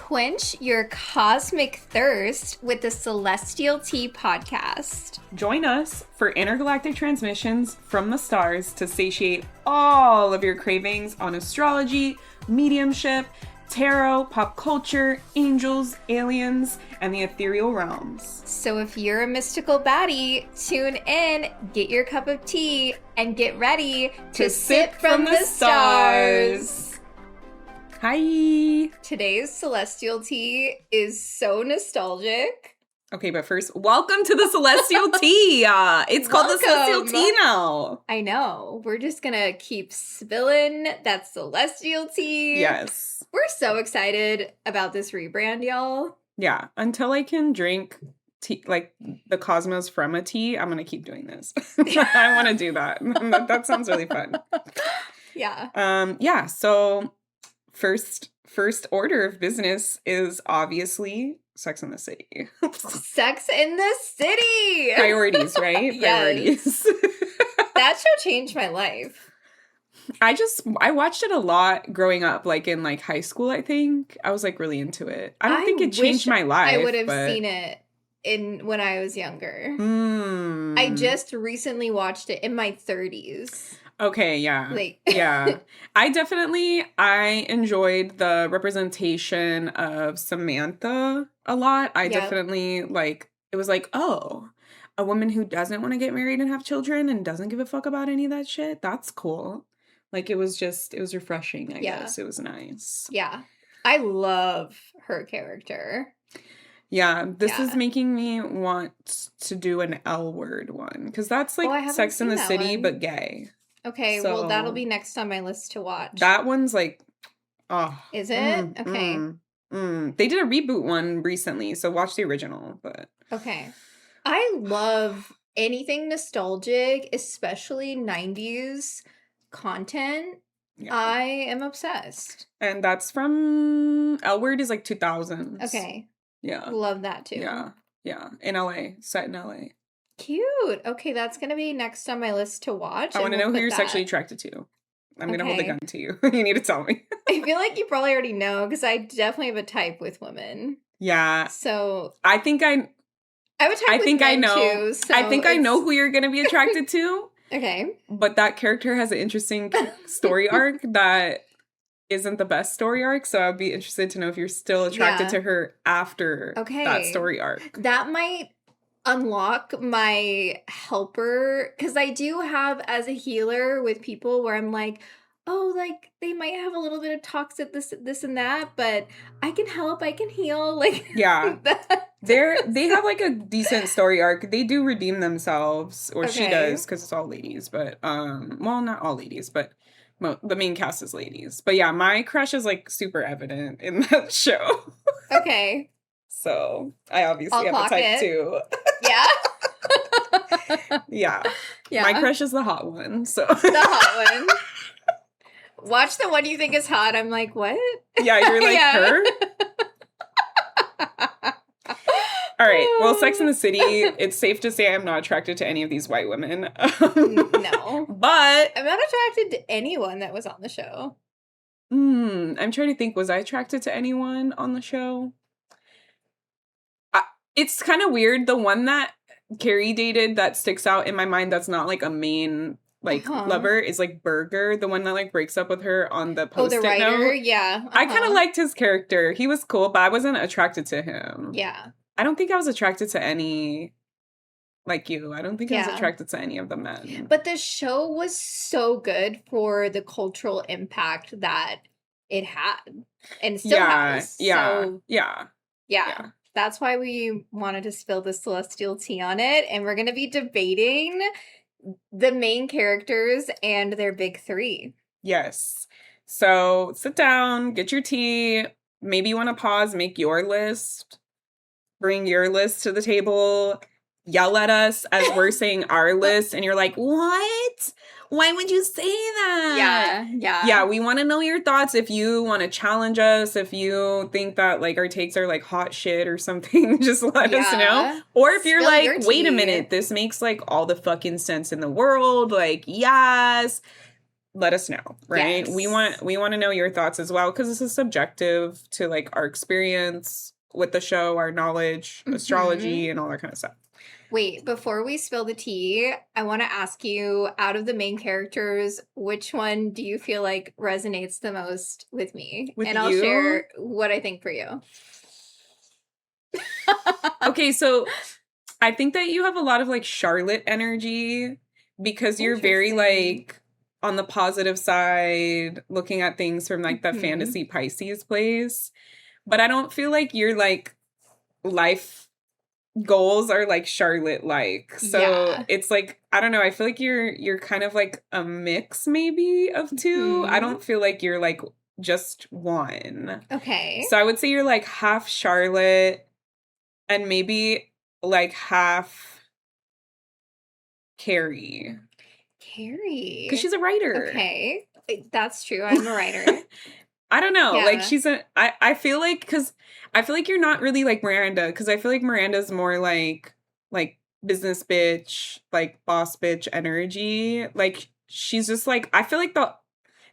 Quench your cosmic thirst with the Celestial Tea podcast. Join us for intergalactic transmissions from the stars to satiate all of your cravings on astrology, mediumship, tarot, pop culture, angels, aliens, and the ethereal realms. So if you're a mystical baddie, tune in, get your cup of tea, and get ready to sip from the stars. Hi! Today's Celestial Tea is so nostalgic. Okay, but first, welcome to the Celestial Tea! It's called the Celestial Tea now! I know. We're just gonna keep spilling that Celestial Tea. Yes. We're so excited about this rebrand, y'all. Yeah, until I can drink tea, like the cosmos from a tea, I'm gonna keep doing this. I want to do that. That sounds really fun. Yeah. So first order of business is obviously Sex in the City. Sex in the City! Priorities, right? Yes. Priorities. That show changed my life. I watched it a lot growing up, like in like high school, I think. I was like really into it. I don't think it changed my life. I would have seen it when I was younger. I just recently watched it in my 30s. Okay, yeah. Like yeah. I enjoyed the representation of Samantha a lot. Definitely it was like, oh, a woman who doesn't want to get married and have children and doesn't give a fuck about any of that shit. That's cool. Like it was refreshing, I guess. It was nice. Yeah. I love her character. Yeah, this is making me want to do an L word one. Because that's like Sex in the City, but gay. Okay, so, well, that'll be next on my list to watch. That one's like, oh. Is it? Okay. They did a reboot one recently, so watch the original, but. Okay. I love anything nostalgic, especially 90s content. Yeah. I am obsessed. And that's from, L Word is like 2000s. Okay. Yeah. Love that too. Yeah. Yeah. In LA. Set in LA. Cute. Okay, that's going to be next on my list to watch. I want to know who you're sexually attracted to. I'm going to hold the gun to you. You need to tell me. I feel like you probably already know because I definitely have a type with women. Yeah. So I think I have a type with men too. So I think I know who you're going to be attracted to. Okay. But that character has an interesting story arc that isn't the best story arc. So I'd be interested to know if you're still attracted to her after that story arc. That might unlock my helper, because I do have as a healer with people where I'm like, oh, like they might have a little bit of toxic this and that, but I can help, I can heal, like yeah. They have like a decent story arc. They do redeem themselves, or she does, because it's all ladies, but well, not all ladies, but the main cast is ladies. But yeah, my crush is like super evident in that show. Okay. So I obviously have a type too. Yeah. Yeah. My crush is the hot one. So the hot one. Watch the one you think is hot. I'm like, what? Yeah, you're like her. All right. Well, Sex in the City. It's safe to say I'm not attracted to any of these white women. No, but I'm not attracted to anyone that was on the show. I'm trying to think. Was I attracted to anyone on the show? It's kind of weird. The one that Carrie dated that sticks out in my mind that's not like a main lover is like Burger, the one that like breaks up with her on the Post-it the writer note. Yeah. I kind of liked his character. He was cool, but I wasn't attracted to him. Yeah. I don't think I was attracted to any like you. I don't think I was attracted to any of the men. But the show was so good for the cultural impact that it had and still has. Yeah. So, yeah. That's why we wanted to spill the Celestial Tea on it. And we're going to be debating the main characters and their big three. Yes. So sit down, get your tea. Maybe you want to pause, make your list. Bring your list to the table. Yell at us as we're saying our list. And you're like, what? Why would you say that? Yeah, we want to know your thoughts. If you want to challenge us, if you think that like our takes are like hot shit or something, just let us know. Or if you're like, wait a minute, this makes like all the fucking sense in the world. Like, yes. let us know, right? Yes. We want to know your thoughts as well, because this is subjective to like our experience with the show, our knowledge, astrology, and all that kind of stuff. Wait, before we spill the tea, I want to ask you, out of the main characters, which one do you feel like resonates the most with me? With and I'll you? share what I think for you. Okay, so I think that you have a lot of like Charlotte energy, because you're very like on the positive side, looking at things from like the fantasy Pisces place. But I don't feel like your like life goals are like Charlotte like. So it's like, I don't know, I feel like you're kind of like a mix maybe of two. I don't feel like you're like just one. Okay. So I would say you're like half Charlotte and maybe like half Carrie. Carrie. Because she's a writer. Okay. That's true. I'm a writer. I don't know. Like I feel like, because I feel like you're not really like Miranda, because I feel like Miranda's more like business bitch, like boss bitch energy. Like she's just like, I feel like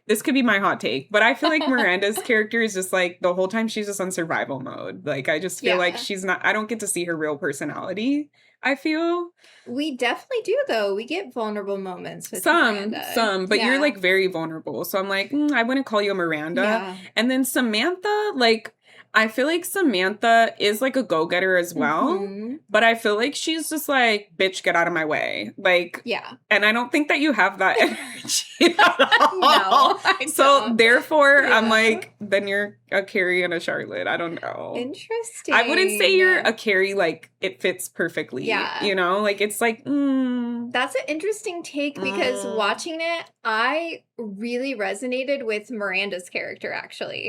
this could be my hot take, but I feel like Miranda's character is just like the whole time she's just on survival mode. Like I just feel like I don't get to see her real personality, I feel. We definitely do, though. We get vulnerable moments with Miranda. But you're like very vulnerable. So I'm like, I wouldn't call you a Miranda. Yeah. And then Samantha, like, I feel like Samantha is like a go-getter as well. But I feel like she's just like, bitch, get out of my way. Like, and I don't think that you have that energy at all. No, so therefore, I'm like, then you're a Carrie and a Charlotte. I don't know. Interesting. I wouldn't say you're a Carrie, like, it fits perfectly. Yeah. You know? Like, it's like, That's an interesting take, because watching it, I really resonated with Miranda's character, actually.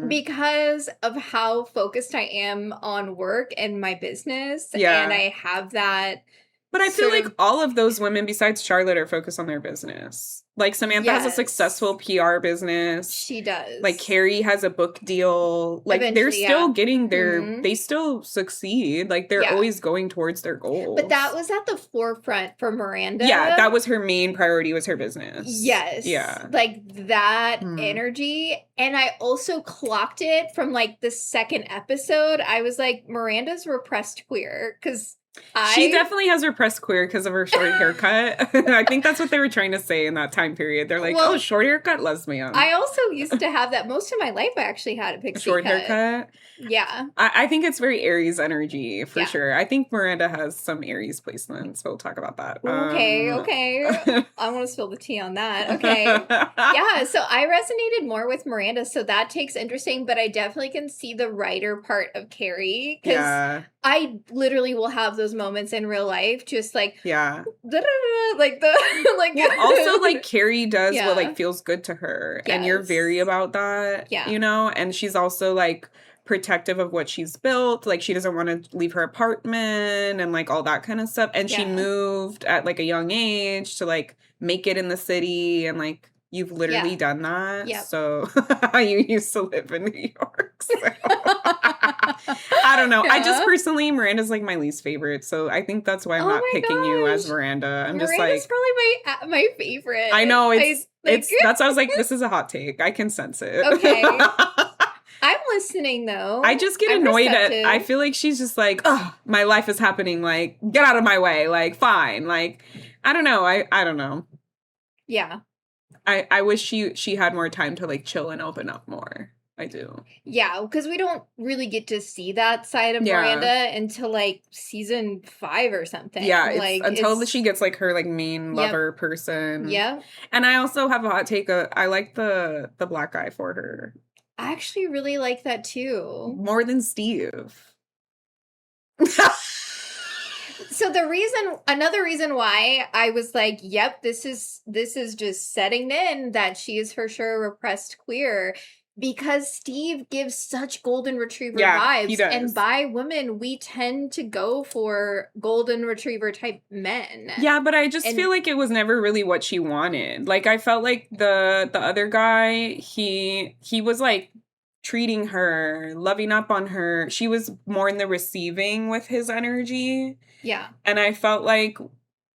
Because of how focused I am on work and my business. Yeah. And I have that. But I feel like all of those women besides Charlotte are focused on their business. Like Samantha has a successful PR business. She does. Like Carrie has a book deal. Like they're still getting their, they still succeed. Like they're always going towards their goals. But that was at the forefront for Miranda. Yeah, that was her main priority, was her business. Yes. Yeah. Like that energy. And I also clocked it from like the second episode. I was like, Miranda's repressed queer, because she definitely has repressed queer because of her short haircut. I think that's what they were trying to say in that time period. They're like, oh, short haircut, lesbian. I also used to have that. Most of my life, I actually had a pixie short haircut. Yeah. I think it's very Aries energy, for sure. I think Miranda has some Aries placements. We'll talk about that. Okay. I want to spill the tea on that. Okay. Yeah, so I resonated more with Miranda, so that takes interesting, but I definitely can see the writer part of Carrie, because I literally will have those moments in real life, just like, like the, like. Well, also, like, Carrie does what, like, feels good to her, and you're very about that, you know, and she's also, like, protective of what she's built. Like, she doesn't want to leave her apartment and like all that kind of stuff. And she moved at like a young age to like make it in the city, and like you've literally done that. So you used to live in New York. So. I don't know. I just personally, Miranda's like my least favorite. So I think that's why I'm not picking you as Miranda. I'm just like, probably my favorite. I know it's that's why I was like, this is a hot take. I can sense it. Okay. I'm listening, though. I just get annoyed I feel like she's just like, oh, my life is happening. Like, get out of my way. Like, fine. Like, I don't know. I don't know. Yeah. I wish she had more time to, like, chill and open up more. I do. Yeah, because we don't really get to see that side of Miranda until, like, season 5 or something. Yeah, like until she gets, like, her, like, main lover person. Yeah. And I also have a hot take. I like the black guy for her. I actually really like that too. More than Steve. So another reason why I was like, yep, this is just setting in that she is for sure repressed queer, because Steve gives such golden retriever vibes. He does. And by women, we tend to go for golden retriever type men. Yeah, but I just feel like it was never really what she wanted. Like, I felt like the other guy, he was like treating her, loving up on her. She was more in the receiving with his energy. Yeah. And I felt like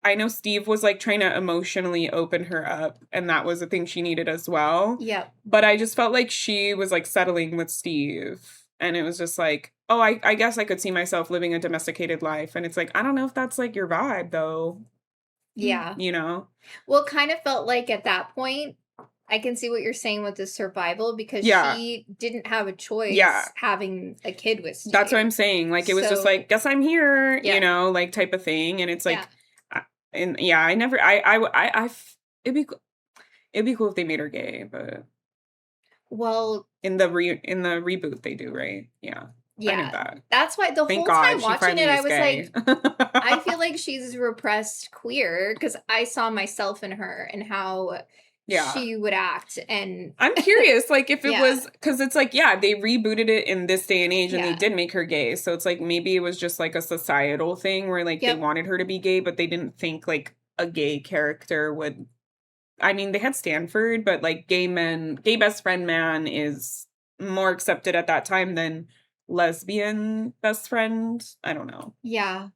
I know Steve was like trying to emotionally open her up, and that was a thing she needed as well. Yep. But I just felt like she was like settling with Steve, and it was just like, oh, I guess I could see myself living a domesticated life, and it's like, I don't know if that's like your vibe though. Yeah. You know? Well, it kind of felt like at that point, I can see what you're saying with the survival, because Yeah. she didn't have a choice Yeah. having a kid with Steve. That's what I'm saying. Like, it was just So- like, guess I'm here, Yeah. you know, like type of thing. And it's like, Yeah. and yeah, it'd be cool if they made her gay, but Well, in the reboot they do, right? Yeah. I knew yeah, that. that's why the Thank whole God time she watching finally it, I is was gay. like, I feel like she's repressed queer, because I saw myself in her and how Yeah. she would act. And I'm curious, like, if it Yeah. was, because it's like, yeah, they rebooted it in this day and age, and Yeah. they did make her gay. So it's like, maybe it was just like a societal thing where like Yep. they wanted her to be gay, but they didn't think like a gay character would. I mean, they had Stanford, but like gay best friend man is more accepted at that time than lesbian best friend. I don't know. yeah,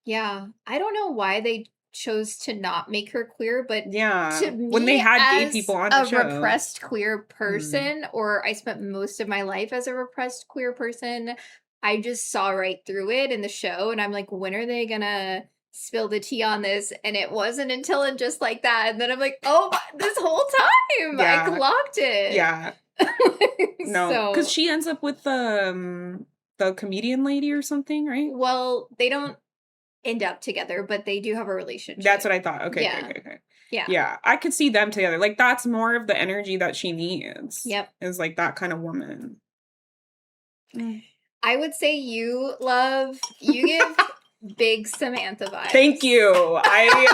I don't know why they chose to not make her queer, but Yeah. to me, When they had gay as people on a the show. repressed queer person, or I spent most of my life as a repressed queer person, I just saw right through it in the show, and I'm like, when are they gonna spill the tea on this? And it wasn't until and just like that, and then I'm like, oh, this whole time Yeah. I clocked it. Yeah. No, because she ends up with the comedian lady or something, right? Well, they don't end up together, but they do have a relationship. That's what I thought. Okay, Yeah. okay. Yeah. Yeah, I could see them together. Like, that's more of the energy that she needs. Yep. Is like that kind of woman. I would say you give big Samantha vibes. Thank you. Like,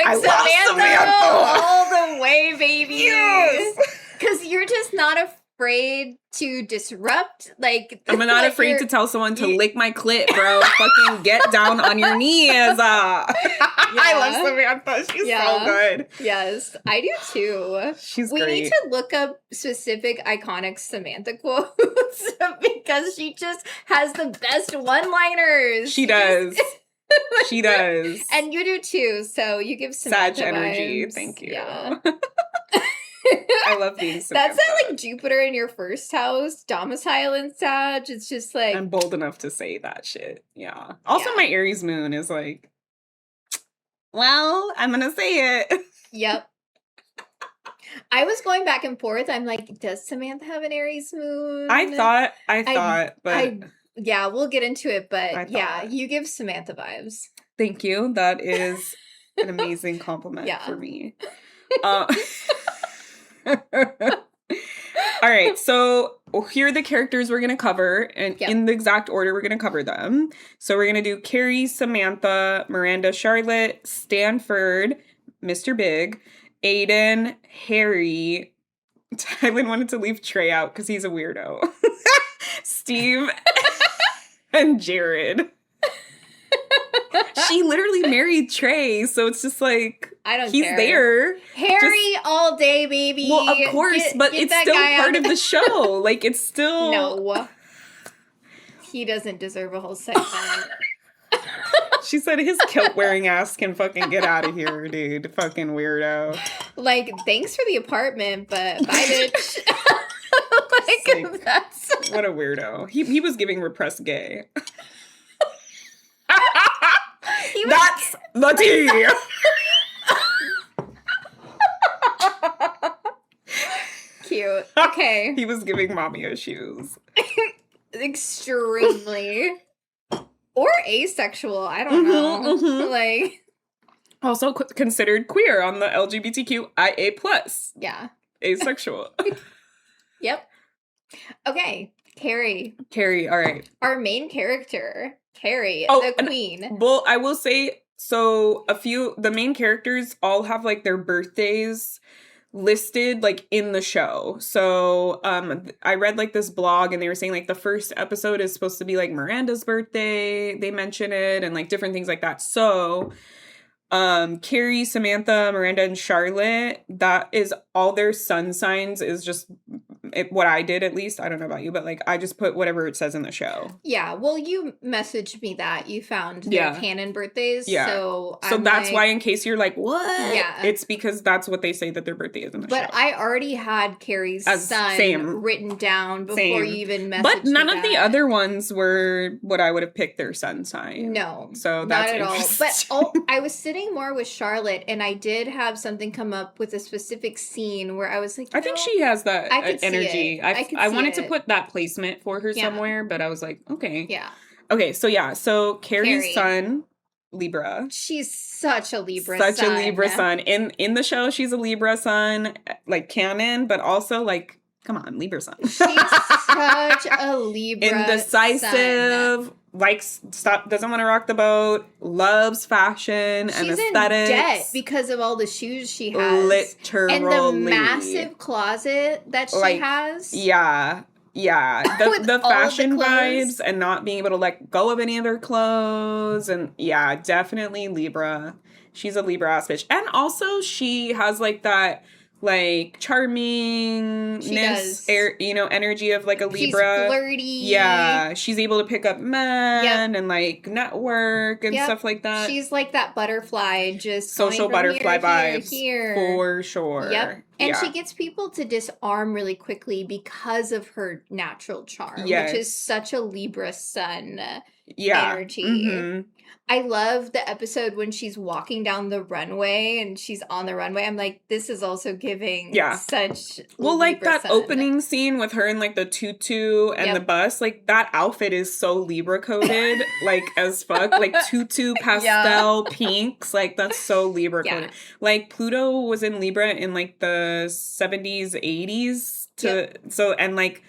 I love Samantha all the way, baby. Yes. Because you're just not afraid to disrupt. Like, I'm not like afraid to tell someone to lick my clit, bro. Fucking get down on your knees. I love Samantha. She's so good. Yes, I do too. She's We great. need to look up specific iconic Samantha quotes because she just has the best one-liners. She does. She does. And you do too, so you give Samantha Sag energy. vibes. Thank you. Yeah. I love being Samantha. That's that like Jupiter in your first house, domicile in Sag. It's just like I'm bold enough to say that shit. Yeah. Also, my Aries moon is like, well, I'm gonna say it. Yep. I was going back and forth. I'm like, does Samantha have an Aries moon? I thought, but yeah, we'll get into it. But yeah, you give Samantha vibes. Thank you. That is an amazing compliment for me. All right, so here are the characters we're going to cover, and in the exact order we're going to cover them. So we're going to do Carrie, Samantha, Miranda, Charlotte, Stanford, Mr. Big, Aiden, Harry. Tylynn wanted to leave Trey out because he's a weirdo. Steve, and Jared. She literally married Trey, so it's just like, I don't he's care. there. Harry just, all day, baby. Well, of course, but it's still part of the show. Like, it's still... No. He doesn't deserve a whole segment. She said his kilt-wearing ass can fucking get out of here, dude. Fucking weirdo. Like, thanks for the apartment, but bye, bitch. Like, that's... What a weirdo. He was giving repressed gay. That's the tea. Cute. Okay. He was giving mommy issues. Extremely. Or asexual. I don't know. Like. Also considered queer on the LGBTQIA+. Yeah. Asexual. Yep. Okay. Carrie, all right. Our main character. Carrie, the queen. Well, I will say, so the main characters all have like their birthdays listed like in the show. So I read like this blog and they were saying like the first episode is supposed to be like Miranda's birthday. They mention it and like different things like that. So Carrie, Samantha, Miranda, and Charlotte, that is all their sun signs is just what I did, at least. I don't know about you, but like I just put whatever it says in the show. Yeah, well, you messaged me that you found their canon birthdays, so that's why, in case you're like, what? Yeah. It's because that's what they say that their birthday is in the show. But I already had Carrie's son written down before you even messaged me. But none of the other ones were what I would have picked their sun sign. No. So that's not at all. But I was sitting more with Charlotte, and I did have something come up with a specific scene where I was like, I think she has that energy. I wanted to put that placement for her somewhere, but I was like, okay. Yeah. Okay, so Carrie's son, Libra. She's such a Libra Such a Libra sun. In the show, she's a Libra sun, like canon, but also like, come on, Libra sun. She's such a Libra indecisive, doesn't want to rock the boat, loves fashion and aesthetics. She's in debt because of all the shoes she has. Literally. And the massive closet that she has. Yeah. Yeah, the fashion vibes and not being able to let go of any of her clothes. And yeah, definitely Libra. She's a Libra ass bitch. And also she has like that like charmingness, energy of like a Libra. She's flirty. Yeah, she's able to pick up men and like network and stuff like that. She's like that butterfly, just social butterfly vibes here. For sure. Yep. And she gets people to disarm really quickly because of her natural charm, which is such a Libra sun energy. Mm-hmm. I love the episode when she's walking down the runway and she's on the runway. I'm like, this is also giving such like Libra that sun. Opening scene with her in like the tutu and the bus, like that outfit is so Libra coded, like as fuck. Like tutu pastel pinks, like that's so Libra coded. Like Pluto was in Libra in like the 70s, 80s and like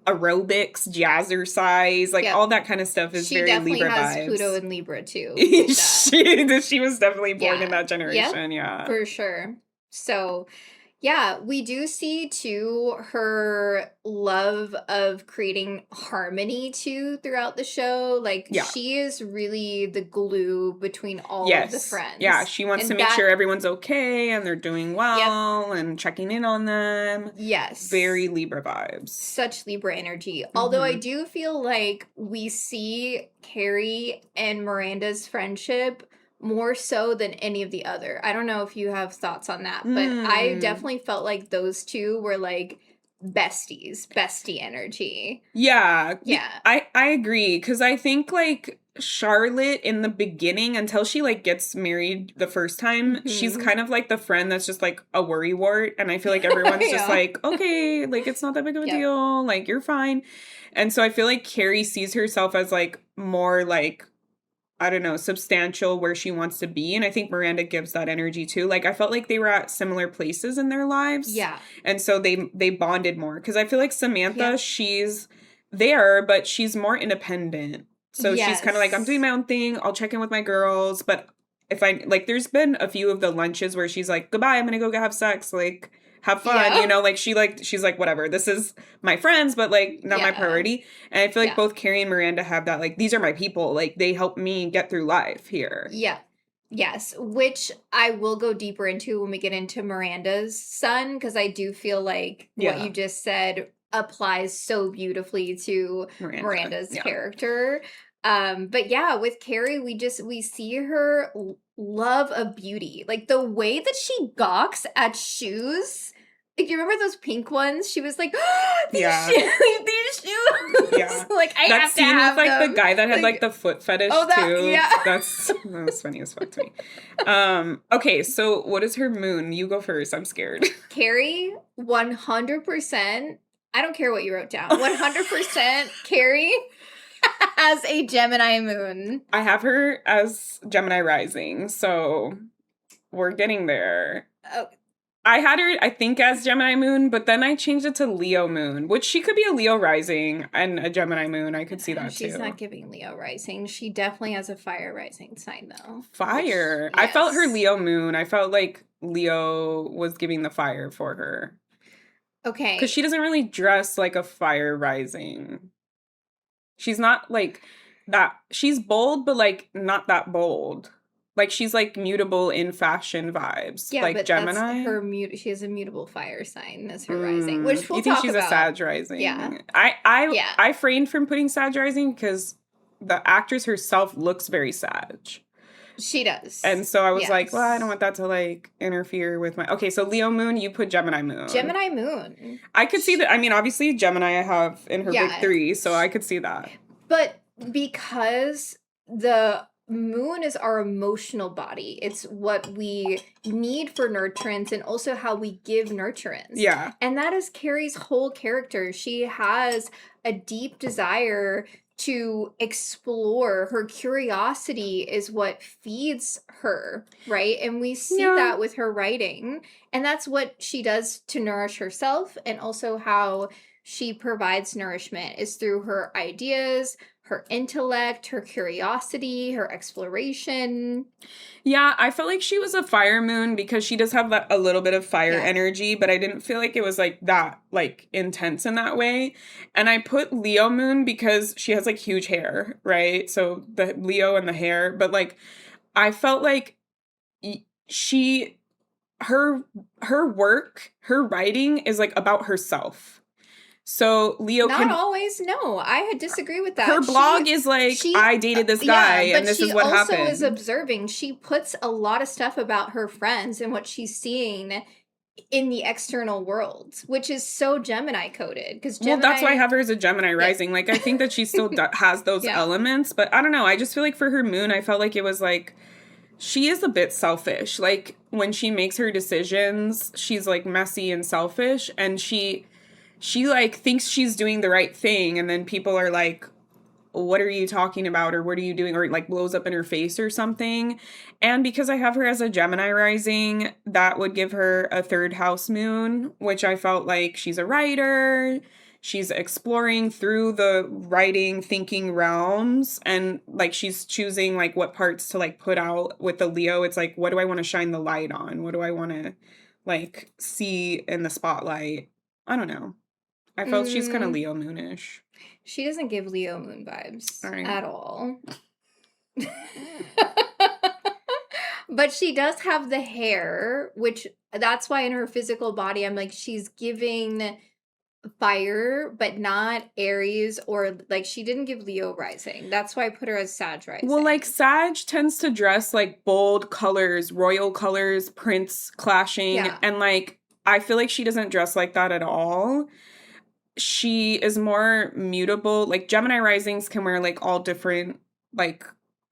aerobics, jazzercise, like all that kind of stuff is very Libra vibes. She definitely has Pluto in Libra too. She was definitely born in that generation, for sure. So yeah, we do see too her love of creating harmony too throughout the show. Like she is really the glue between all of the friends. Yeah, she wants to make sure everyone's okay and they're doing well and checking in on them. Yes. Very Libra vibes. Such Libra energy. Mm-hmm. Although I do feel like we see Carrie and Miranda's friendship more so than any of the other. I don't know if you have thoughts on that, but I definitely felt like those two were like bestie energy. Yeah. I agree, because I think like Charlotte in the beginning, until she like gets married the first time, she's kind of like the friend that's just like a worrywart, and I feel like everyone's just like, okay, like it's not that big of a deal, like you're fine. And so I feel like Carrie sees herself as like more like, I don't know, substantial where she wants to be. And I think Miranda gives that energy too. Like I felt like they were at similar places in their lives. Yeah. And so they bonded more. Because I feel like Samantha, she's there, but she's more independent. So she's kind of like, I'm doing my own thing. I'll check in with my girls. But if I, like, there's been a few of the lunches where she's like, goodbye, I'm going to go have sex. Like, have fun, you know, like she's like, whatever, this is my friends, but like not my priority. And I feel like both Carrie and Miranda have that, like, these are my people, like they help me get through life here. Yeah. Yes, which I will go deeper into when we get into Miranda's son, because I do feel like what you just said applies so beautifully to Miranda's character. But yeah, with Carrie, we see her love of beauty. Like the way that she gawks at shoes. Like, you remember those pink ones? She was like, oh, these shoes. Yeah. Like, I have to have with, like, them. the guy that had, like, the foot fetish, too. Yeah. That was funny as fuck to me. Okay, so what is her moon? You go first. I'm scared. Carrie, 100%. I don't care what you wrote down. 100% Carrie has a Gemini moon. I have her as Gemini rising, so we're getting there. Oh. I had her, I think, as Gemini moon, but then I changed it to Leo moon, which she could be a Leo rising and a Gemini moon. I could see that too. She's not giving Leo rising. She definitely has a fire rising sign, though. Fire. Which, I felt her Leo moon. I felt like Leo was giving the fire for her. Okay. Because she doesn't really dress like a fire rising. She's not like that. She's bold, but like not that bold. Like, she's, like, mutable in fashion vibes. Yeah, like but Gemini. she has a mutable fire sign as her rising, which we'll You think talk she's a about. Sag rising? Yeah. I Yeah. refrained from putting Sag rising because the actress herself looks very Sag. She does. And so I was Yes. like, well, I don't want that to, like, interfere with my... Okay, so Leo moon, you put Gemini moon. Gemini moon. I could see that. I mean, obviously, Gemini I have in her big three, so I could see that. But because the moon is our emotional body, it's what we need for nurturance and also how we give nurturance. Yeah. And that is Carrie's whole character. She has a deep desire to explore. Her curiosity is what feeds her, right? And we see that with her writing. And that's what she does to nourish herself, and also how she provides nourishment is through her ideas, her intellect, her curiosity, her exploration. Yeah, I felt like she was a fire moon because she does have a little bit of fire energy, but I didn't feel like it was like that, like, intense in that way. And I put Leo moon because she has, like, huge hair, right? So the Leo and the hair, but, like, I felt like her work, her writing is, like, about herself. So Leo Not always. No, I disagree with that. Her blog is like, I dated this guy and this is what happened. She also is observing. She puts a lot of stuff about her friends and what she's seeing in the external world, which is so Gemini coded. Because well, that's why I have her as a Gemini rising. Like, I think that she still has those elements, but I don't know. I just feel like for her moon, I felt like it was like, she is a bit selfish. Like, when she makes her decisions, she's, like, messy and selfish, and she like thinks she's doing the right thing, and then people are like, what are you talking about, or what are you doing, or like blows up in her face or something. And because I have her as a Gemini rising, that would give her a third house moon, which I felt like she's a writer, she's exploring through the writing thinking realms, and like she's choosing like what parts to like put out. With the Leo, it's like, what do I want to shine the light on, what do I want to like see in the spotlight? I don't know. I felt she's kind of Leo moonish. She doesn't give Leo moon vibes at all. But she does have the hair, which that's why in her physical body, I'm like, she's giving fire, but not Aries, or like she didn't give Leo rising. That's why I put her as Sag rising. Well, like Sag tends to dress like bold colors, royal colors, prints clashing. And like, I feel like she doesn't dress like that at all. She is more mutable. Like, Gemini risings can wear like all different like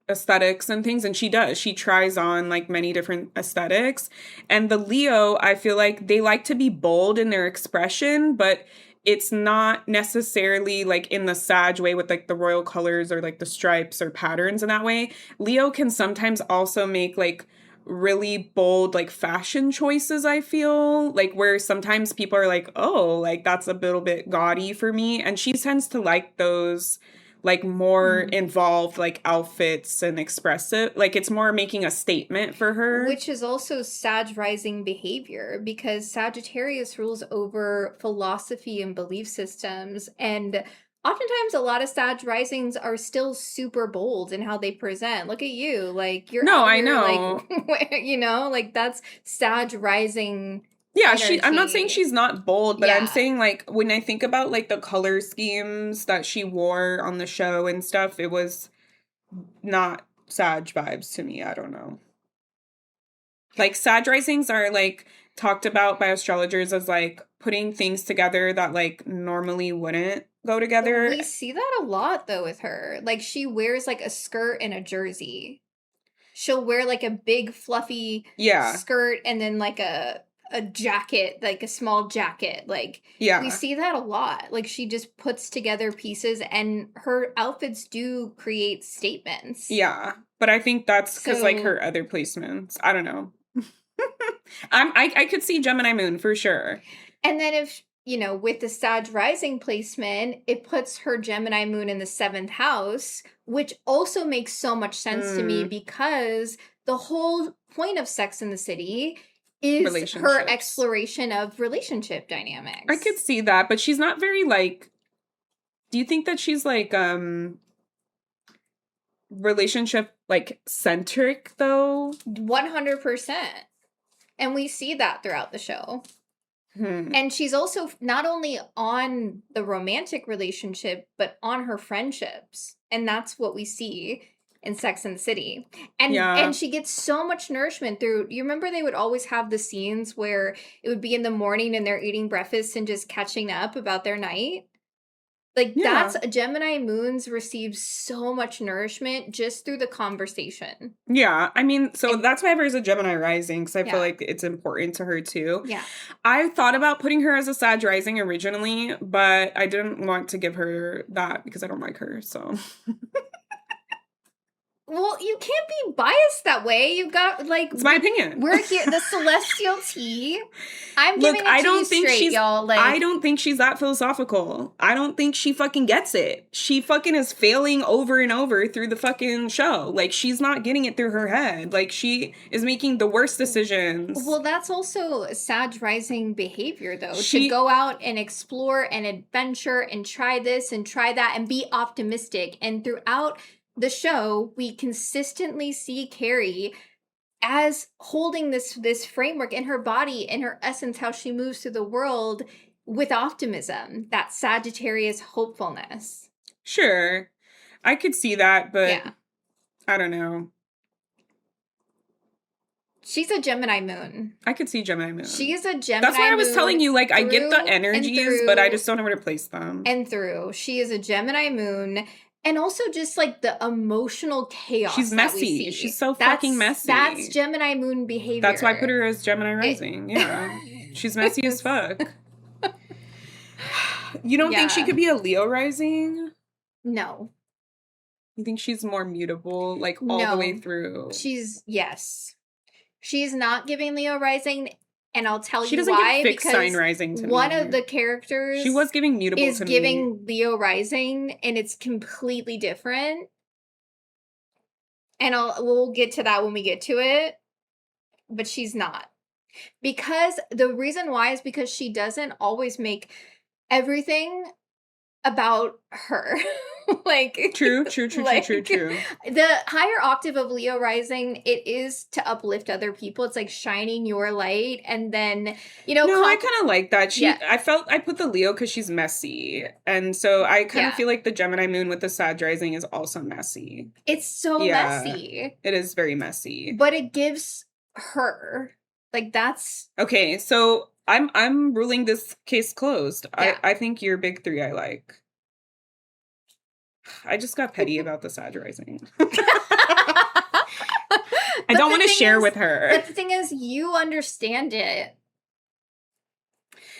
aesthetics and things, and she does. She tries on like many different aesthetics. And the Leo, I feel like they like to be bold in their expression, but it's not necessarily like in the Sag way with like the royal colors or like the stripes or patterns in that way. Leo can sometimes also make like really bold like fashion choices, I feel like, where sometimes people are like, oh, like that's a little bit gaudy for me, and she tends to like those like more involved like outfits and expressive, like it's more making a statement for her, which is also Sag rising behavior, because Sagittarius rules over philosophy and belief systems, and oftentimes a lot of Sag risings are still super bold in how they present. Look at you, like you're I know, like, you know, like that's Sag rising. Yeah, I'm not saying she's not bold, but I'm saying like when I think about like the color schemes that she wore on the show and stuff, it was not Sag vibes to me. I don't know. Like, Sag risings are like talked about by astrologers as like putting things together that like normally wouldn't go together. We see that a lot though with her. Like, she wears like a skirt and a jersey. She'll wear like a big fluffy skirt and then like a jacket, like a small jacket. Like, we see that a lot. Like, she just puts together pieces, and her outfits do create statements. Yeah, but I think that's because like her other placements. I don't know. I could see Gemini moon for sure. And then if, you know, with the Sag rising placement, it puts her Gemini moon in the 7th house, which also makes so much sense to me, because the whole point of Sex and the City is her exploration of relationship dynamics. I could see that, but she's not very like, do you think that she's like relationship like centric though. 100%. And we see that throughout the show. And she's also not only on the romantic relationship, but on her friendships. And that's what we see in Sex and the City. And she gets so much nourishment through, you remember they would always have the scenes where it would be in the morning and they're eating breakfast and just catching up about their night? Like, that's Gemini moons receive so much nourishment just through the conversation. Yeah, I mean, so that's why I have her as a Gemini rising, because I feel like it's important to her too. Yeah. I thought about putting her as a Sag rising originally, but I didn't want to give her that because I don't like her, so... Well, you can't be biased that way. You got, like... It's my opinion. We're here, the celestial tea. I'm giving it to you straight, y'all. Like, I don't think she's that philosophical. I don't think she fucking gets it. She fucking is failing over and over through the fucking show. Like, she's not getting it through her head. Like, she is making the worst decisions. Well, that's also Sag rising behavior, though. To go out and explore and adventure and try this and try that and be optimistic. And throughout the show, we consistently see Carrie as holding this framework in her body, in her essence, how she moves through the world with optimism, that Sagittarius hopefulness. Sure. I could see that, but I don't know. She's a Gemini moon. I could see Gemini moon. She is a Gemini moon. That's why I was telling you, like, I get the energies, but I just don't know where to place them. She is a Gemini moon. And also just, like, the emotional chaos. She's messy. She's so fucking messy. That's Gemini moon behavior. That's why I put her as Gemini rising. Yeah. She's messy as fuck. You don't think she could be a Leo rising? No. You think she's more mutable, like, all the way through? Yes. She's not giving Leo rising. And I'll tell you Give why, fixed sign rising to one me. of the characters she was giving mutable is to giving me. Leo rising, and it's completely different. And we'll get to that when we get to it, but she's not. Because the reason why is because she doesn't always make everything about her. Like, true. The higher octave of Leo rising, it is to uplift other people. It's like shining your light, and then, you know. No, I kind of like that. I put the Leo because she's messy, and so I kind of feel like the Gemini moon with the Sag rising is also messy. It's so messy. It is very messy, but it gives her, like, that's okay. So I'm ruling this case closed. I think your big three I like. I just got petty about the Sag rising. I don't want to share with her. But the thing is, you understand it.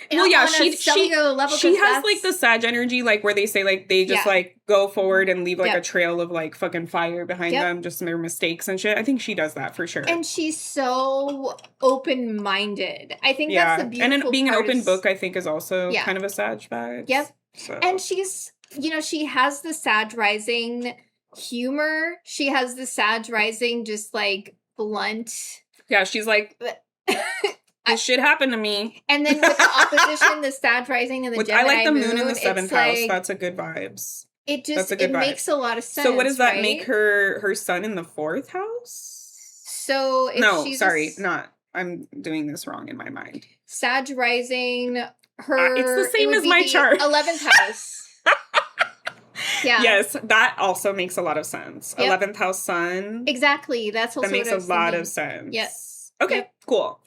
Well, yeah, she has, like, the Sag energy, like, where they say, like, they just, like, go forward and leave, like, a trail of, like, fucking fire behind them, just their mistakes and shit. I think she does that for sure. And she's so open-minded. I think that's the beautiful part. And being an open book, I think, is also kind of a Sag vibe. Yep. So. And she's, you know, she has the Sag rising humor. She has the Sag rising just, like, blunt. Yeah, she's like... This shit happened to me. And then with the opposition, the Sag rising and the Gemini moon. I like the moon in the 7th house. That's a good vibes. It makes a lot of sense. So what does that make her sun in the 4th house? So if I'm doing this wrong in my mind. Sag rising, it's the same as my chart. 11th house. Yeah. Yes, that also makes a lot of sense. Yep. 11th house sun. Exactly. That's also that makes a lot of sense. Yes. Okay. Cool.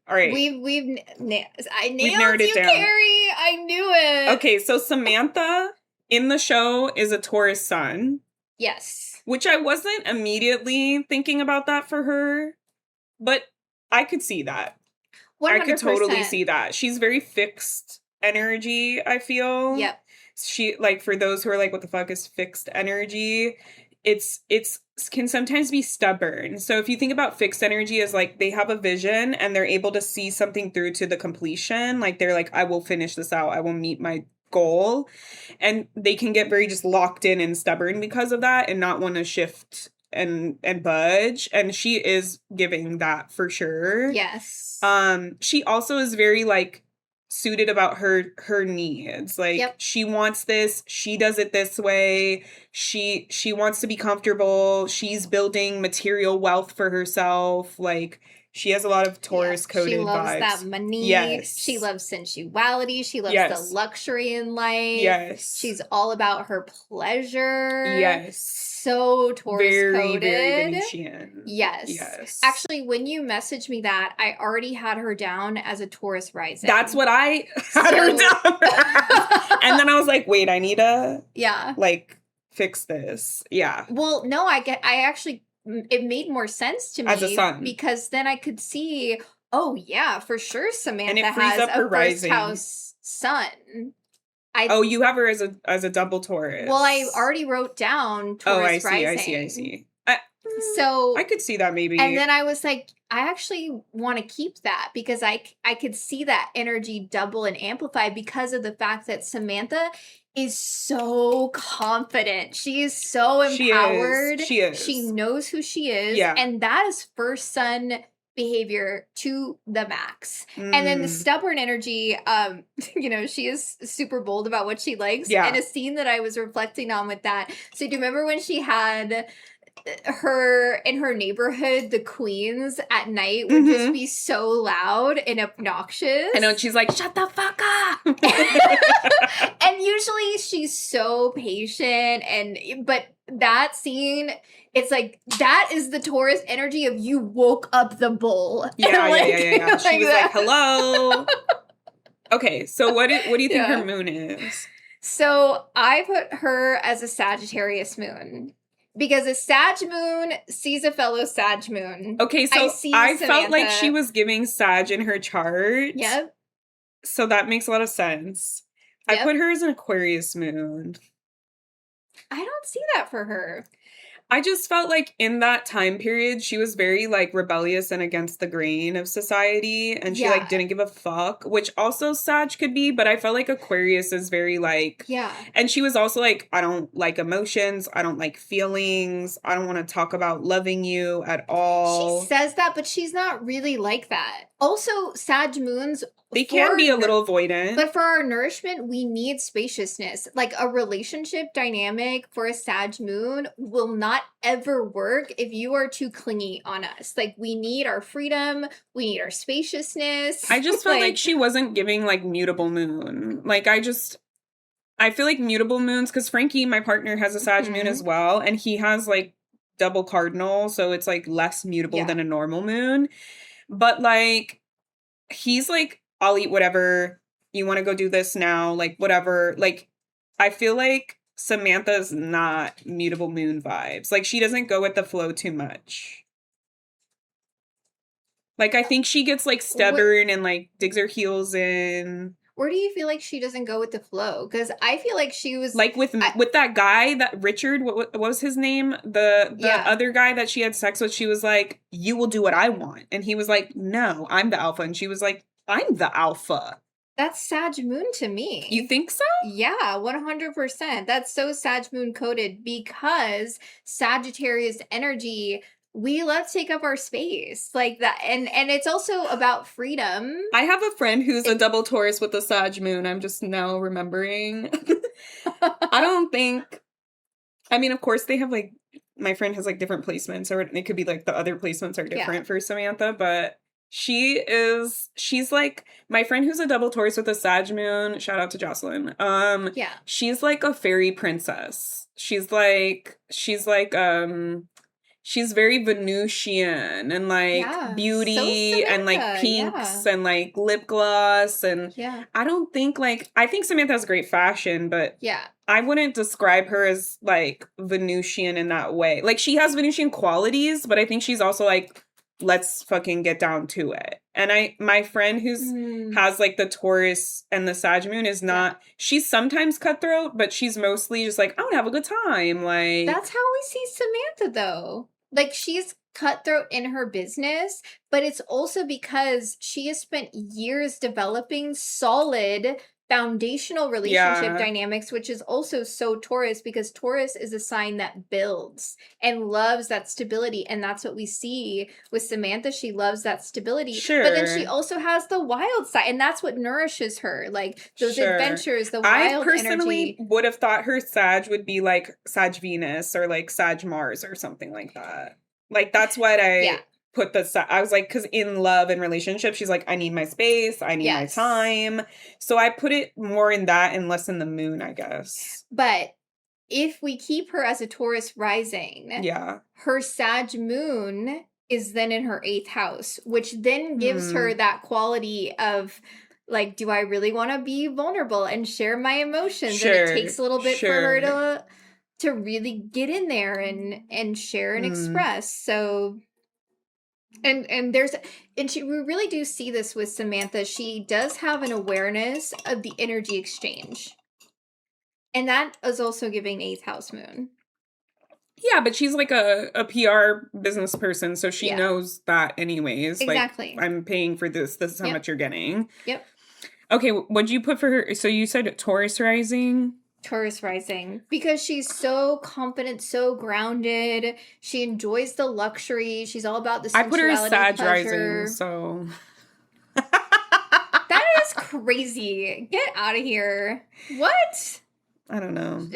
All right. I nailed you, Carrie. I knew it. Okay, so Samantha in the show is a Taurus sun. Yes. Which I wasn't immediately thinking about that for her, but I could see that. 100%. I could totally see that. She's very fixed energy, I feel. Yep. She, like, for those who are like, what the fuck is fixed energy? It's can sometimes be stubborn. So if you think about fixed energy as, like, they have a vision and they're able to see something through to the completion. Like, they're like, I will finish this out. I will meet my goal. And they can get very just locked in and stubborn because of that and not want to shift and budge. And she is giving that for sure. Yes. She also is very, like, suited about her needs. Like Yep. she wants this, she does it this way. She wants to be comfortable. She's building material wealth for herself. Like she has a lot of Taurus coded She loves vibes. that money. Yes. She loves sensuality. She loves Yes. the luxury in life. Yes. She's all about her pleasure. Yes. So Taurus coded. Very Venusian. Yes. Yes. Actually, when you messaged me that, I already had her down as a Taurus rising. That's what I had her down as. And then I was like, wait, I need to like fix this. Yeah. Well, no, it made more sense to me as a sun, because then I could see, oh yeah, for sure Samantha has up her a first rising. house sun. You have her as a double Taurus. Well, I already wrote down Taurus rising. I see. So I could see that maybe. And then I was like, I actually want to keep that because I could see that energy double and amplify because of the fact that Samantha is so confident. She is so empowered. She is. She knows who she is. Yeah. And that is first sun behavior to the max. And then the stubborn energy, she is super bold about what she likes. Yeah. And a scene that I was reflecting on with that. So do you remember when she had her in her neighborhood, the queens at night would just be so loud and obnoxious. I know, and she's like, shut the fuck up. And usually she's so patient but that scene, it's like that is the Taurus energy of you woke up the bull. Yeah. Like She was that. like, hello. Okay, so what do you think her moon is? So I put her as a Sagittarius moon. Because a Sag moon sees a fellow Sag moon. Okay, so I felt like she was giving Sag in her chart. Yep. So that makes a lot of sense. Yep. I put her as an Aquarius moon. I don't see that for her. I just felt like in that time period, she was very like rebellious and against the grain of society. And she like didn't give a fuck, which also Sag could be. But I felt like Aquarius is very like, and she was also like, I don't like emotions. I don't like feelings. I don't want to talk about loving you at all. She says that, but she's not really like that. Also, Sag moons, they can be a little avoidant. But for our nourishment, we need spaciousness. Like a relationship dynamic for a Sag moon will not ever work if you are too clingy on us. Like we need our freedom. We need our spaciousness. I just felt like she wasn't giving like mutable moon. Like I feel like mutable moons, because Frankie, my partner, has a Sag moon as well. And he has like double cardinal. So it's like less mutable than a normal moon. But like, he's like, I'll eat whatever. You want to go do this now? Like, whatever. Like, I feel like Samantha's not mutable moon vibes. Like, she doesn't go with the flow too much. Like, I think she gets, like, stubborn and, like, digs her heels in. Where do you feel like she doesn't go with the flow? Because I feel like she was... Like, with that guy, that Richard, what was his name? The other guy that she had sex with, she was like, you will do what I want. And he was like, no, I'm the alpha. And she was like, I'm the alpha. That's Sag moon to me. You think so? Yeah, 100%. That's so Sag moon coded because Sagittarius energy, we love to take up our space like that. And it's also about freedom. I have a friend who's a double Taurus with a Sag moon. I'm just now remembering. I don't think, I mean, of course they have like, my friend has like different placements, or it could be like the other placements are different for Samantha, but she's like, my friend who's a double Taurus with a Sag moon, shout out to Jocelyn. She's like a fairy princess. She's very Venusian and like beauty so and like pinks and like lip gloss and I don't think like, I think Samantha has great fashion, but I wouldn't describe her as like Venusian in that way. Like she has Venusian qualities, but I think she's also like, let's fucking get down to it. And my friend who's has like the Taurus and the Sag moon is not, she's sometimes cutthroat, but she's mostly just like, I want to have a good time. Like that's how we see Samantha though. Like she's cutthroat in her business, but it's also because she has spent years developing solid foundational relationship dynamics, which is also so Taurus, because Taurus is a sign that builds and loves that stability. And that's what we see with Samantha. She loves that stability. Sure. But then she also has the wild side, and that's what nourishes her. Like those adventures, the wild I personally energy. would have thought her Sag would be like Sag Venus or like Sag Mars or something like that. Like that's what I put I was like, because in love and relationship, she's like, I need my space, I need my time. So I put it more in that and less in the moon, I guess. But if we keep her as a Taurus rising, her Sag moon is then in her 8th house, which then gives her that quality of like, do I really want to be vulnerable and share my emotions? And it takes a little bit for her to really get in there and share and express. So and we really do see this with Samantha. She does have an awareness of the energy exchange. And that is also giving 8th house moon. Yeah, but she's like a PR business person, so she knows that anyways. Exactly. Like, I'm paying for this. This is how much you're getting. Yep. Okay, what'd you put for her? So you said Taurus rising? Taurus rising. Because she's so confident, so grounded. She enjoys the luxury. She's all about the sensuality. I put her Sag rising, so... That is crazy. Get out of here. What? I don't know.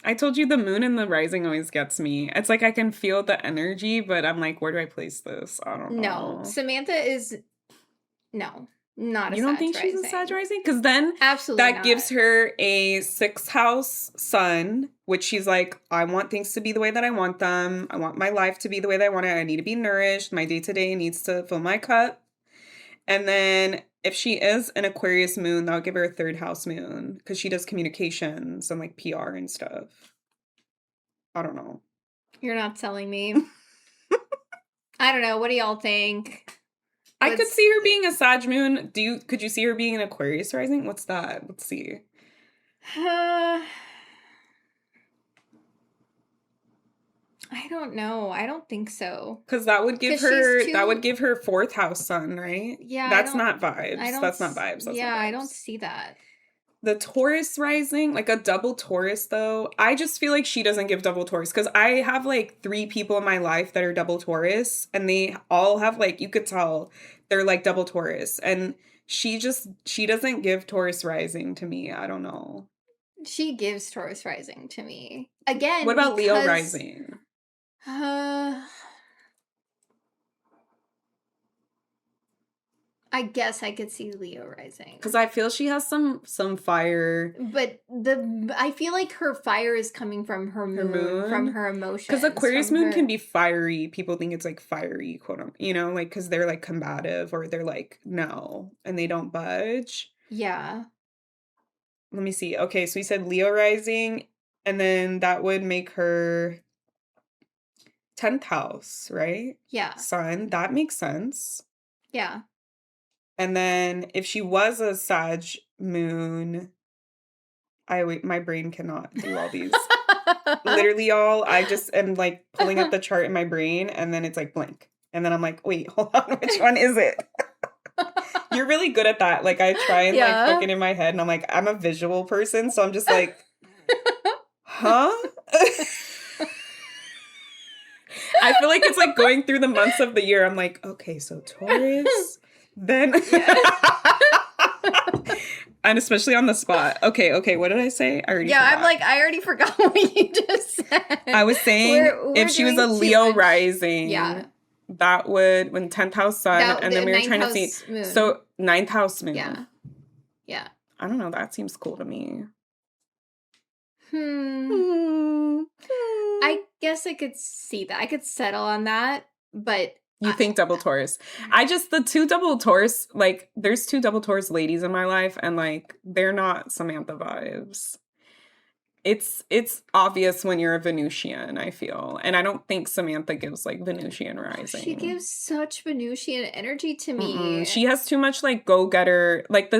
I told you the moon and the rising always gets me. It's like I can feel the energy, but I'm like, where do I place this? I don't know. No, Samantha is... No. Not a You don't Sag think rising. she's a Sag rising? Because then absolutely that gives her a 6th house sun, which she's like, I want things to be the way that I want them. I want my life to be the way that I want it. I need to be nourished. My day-to-day needs to fill my cup. And then if she is an Aquarius moon, that'll give her a 3rd house moon because she does communications and like PR and stuff. I don't know. You're not telling me. I don't know. What do y'all think? I could see her being a Sag moon. Could you see her being an Aquarius rising? What's that? Let's see. I don't know. I don't think so. Because that would give her 4th house sun, right? Yeah. That's not vibes. That's not vibes. I don't see that. The Taurus rising, like a double Taurus though, I just feel like she doesn't give double Taurus because I have like 3 people in my life that are double Taurus and they all have like, you could tell they're like double Taurus and she doesn't give Taurus rising to me. I don't know. She gives Taurus rising to me. Again, what about Leo rising? I guess I could see Leo rising. Because I feel she has some fire. But I feel like her fire is coming from her moon? From her emotions. Because Aquarius moon can be fiery. People think it's like fiery, quote unquote, you know, like because they're like combative or they're like, no, and they don't budge. Yeah. Let me see. Okay, so we said Leo rising, and then that would make her 10th house, right? Yeah. Sun. That makes sense. Yeah. And then if she was a Sag moon, my brain cannot do all these. Literally, y'all, I just am like pulling up the chart in my brain and then it's like blank. And then I'm like, wait, hold on, which one is it? You're really good at that. Like I try and like book it in my head and I'm like, I'm a visual person. So I'm just like, huh? I feel like it's like going through the months of the year. I'm like, okay, so Taurus. Then and especially on the spot. Okay, what did I say? I already forgot. I'm like, I already forgot what you just said. I was saying we're if she was a Leo rising, that would when 10th house sun, and then we were trying to see moon. So 9th house moon. Yeah. I don't know, that seems cool to me. I guess I could see that. I could settle on that, but you think double Taurus. The 2 double Taurus, like, there's 2 double Taurus ladies in my life, and, like, they're not Samantha vibes. It's obvious when you're a Venusian, I feel. And I don't think Samantha gives, like, Venusian rising. She gives such Venusian energy to me. She has too much, like, go-getter. Like,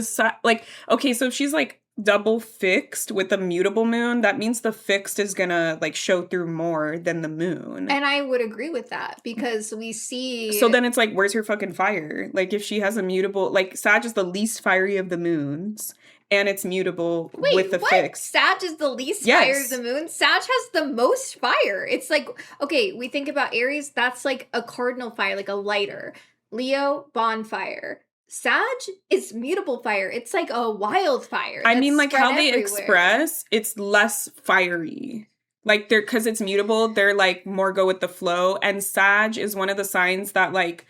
okay, so if she's, like, double fixed with a mutable moon, that means the fixed is gonna like show through more than the moon. And I would agree with that because we see. So then it's like, where's her fucking fire? Like if she has a mutable, like Sag is the least fiery of the moons, and it's mutable with the fixed. Sag is the least fire of the moon? Sag has the most fire. It's like, okay, we think about Aries, that's like a cardinal fire, like a lighter. Leo, bonfire. Sag is mutable fire. It's like a wildfire. I mean, like how they express, it's less fiery. Like they're, because it's mutable, they're like more go with the flow. And Sag is one of the signs that like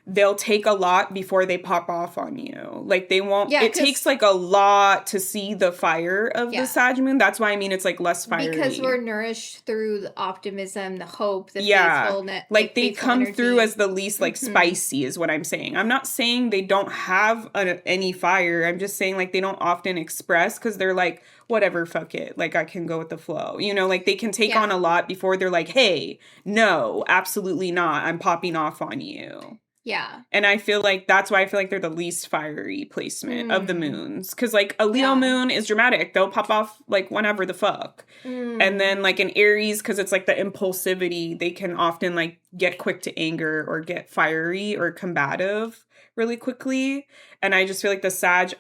they'll take a lot before they pop off on you. Like they won't, it takes like a lot to see the fire of the Sag moon. That's why I mean it's like less fiery. Because we're nourished through the optimism, the hope, the faithfulness. Like they come through as the least like spicy is what I'm saying. I'm not saying they don't have any fire. I'm just saying like they don't often express because they're like, whatever, fuck it. Like I can go with the flow. You know, like they can take on a lot before they're like, hey, no, absolutely not. I'm popping off on you. Yeah. And I feel like that's why I feel like they're the least fiery placement of the moons. Because, like, a Leo moon is dramatic. They'll pop off, like, whenever the fuck. And then, like, an Aries, because it's, like, the impulsivity, they can often, like, get quick to anger or get fiery or combative really quickly. And I just feel like the Sag,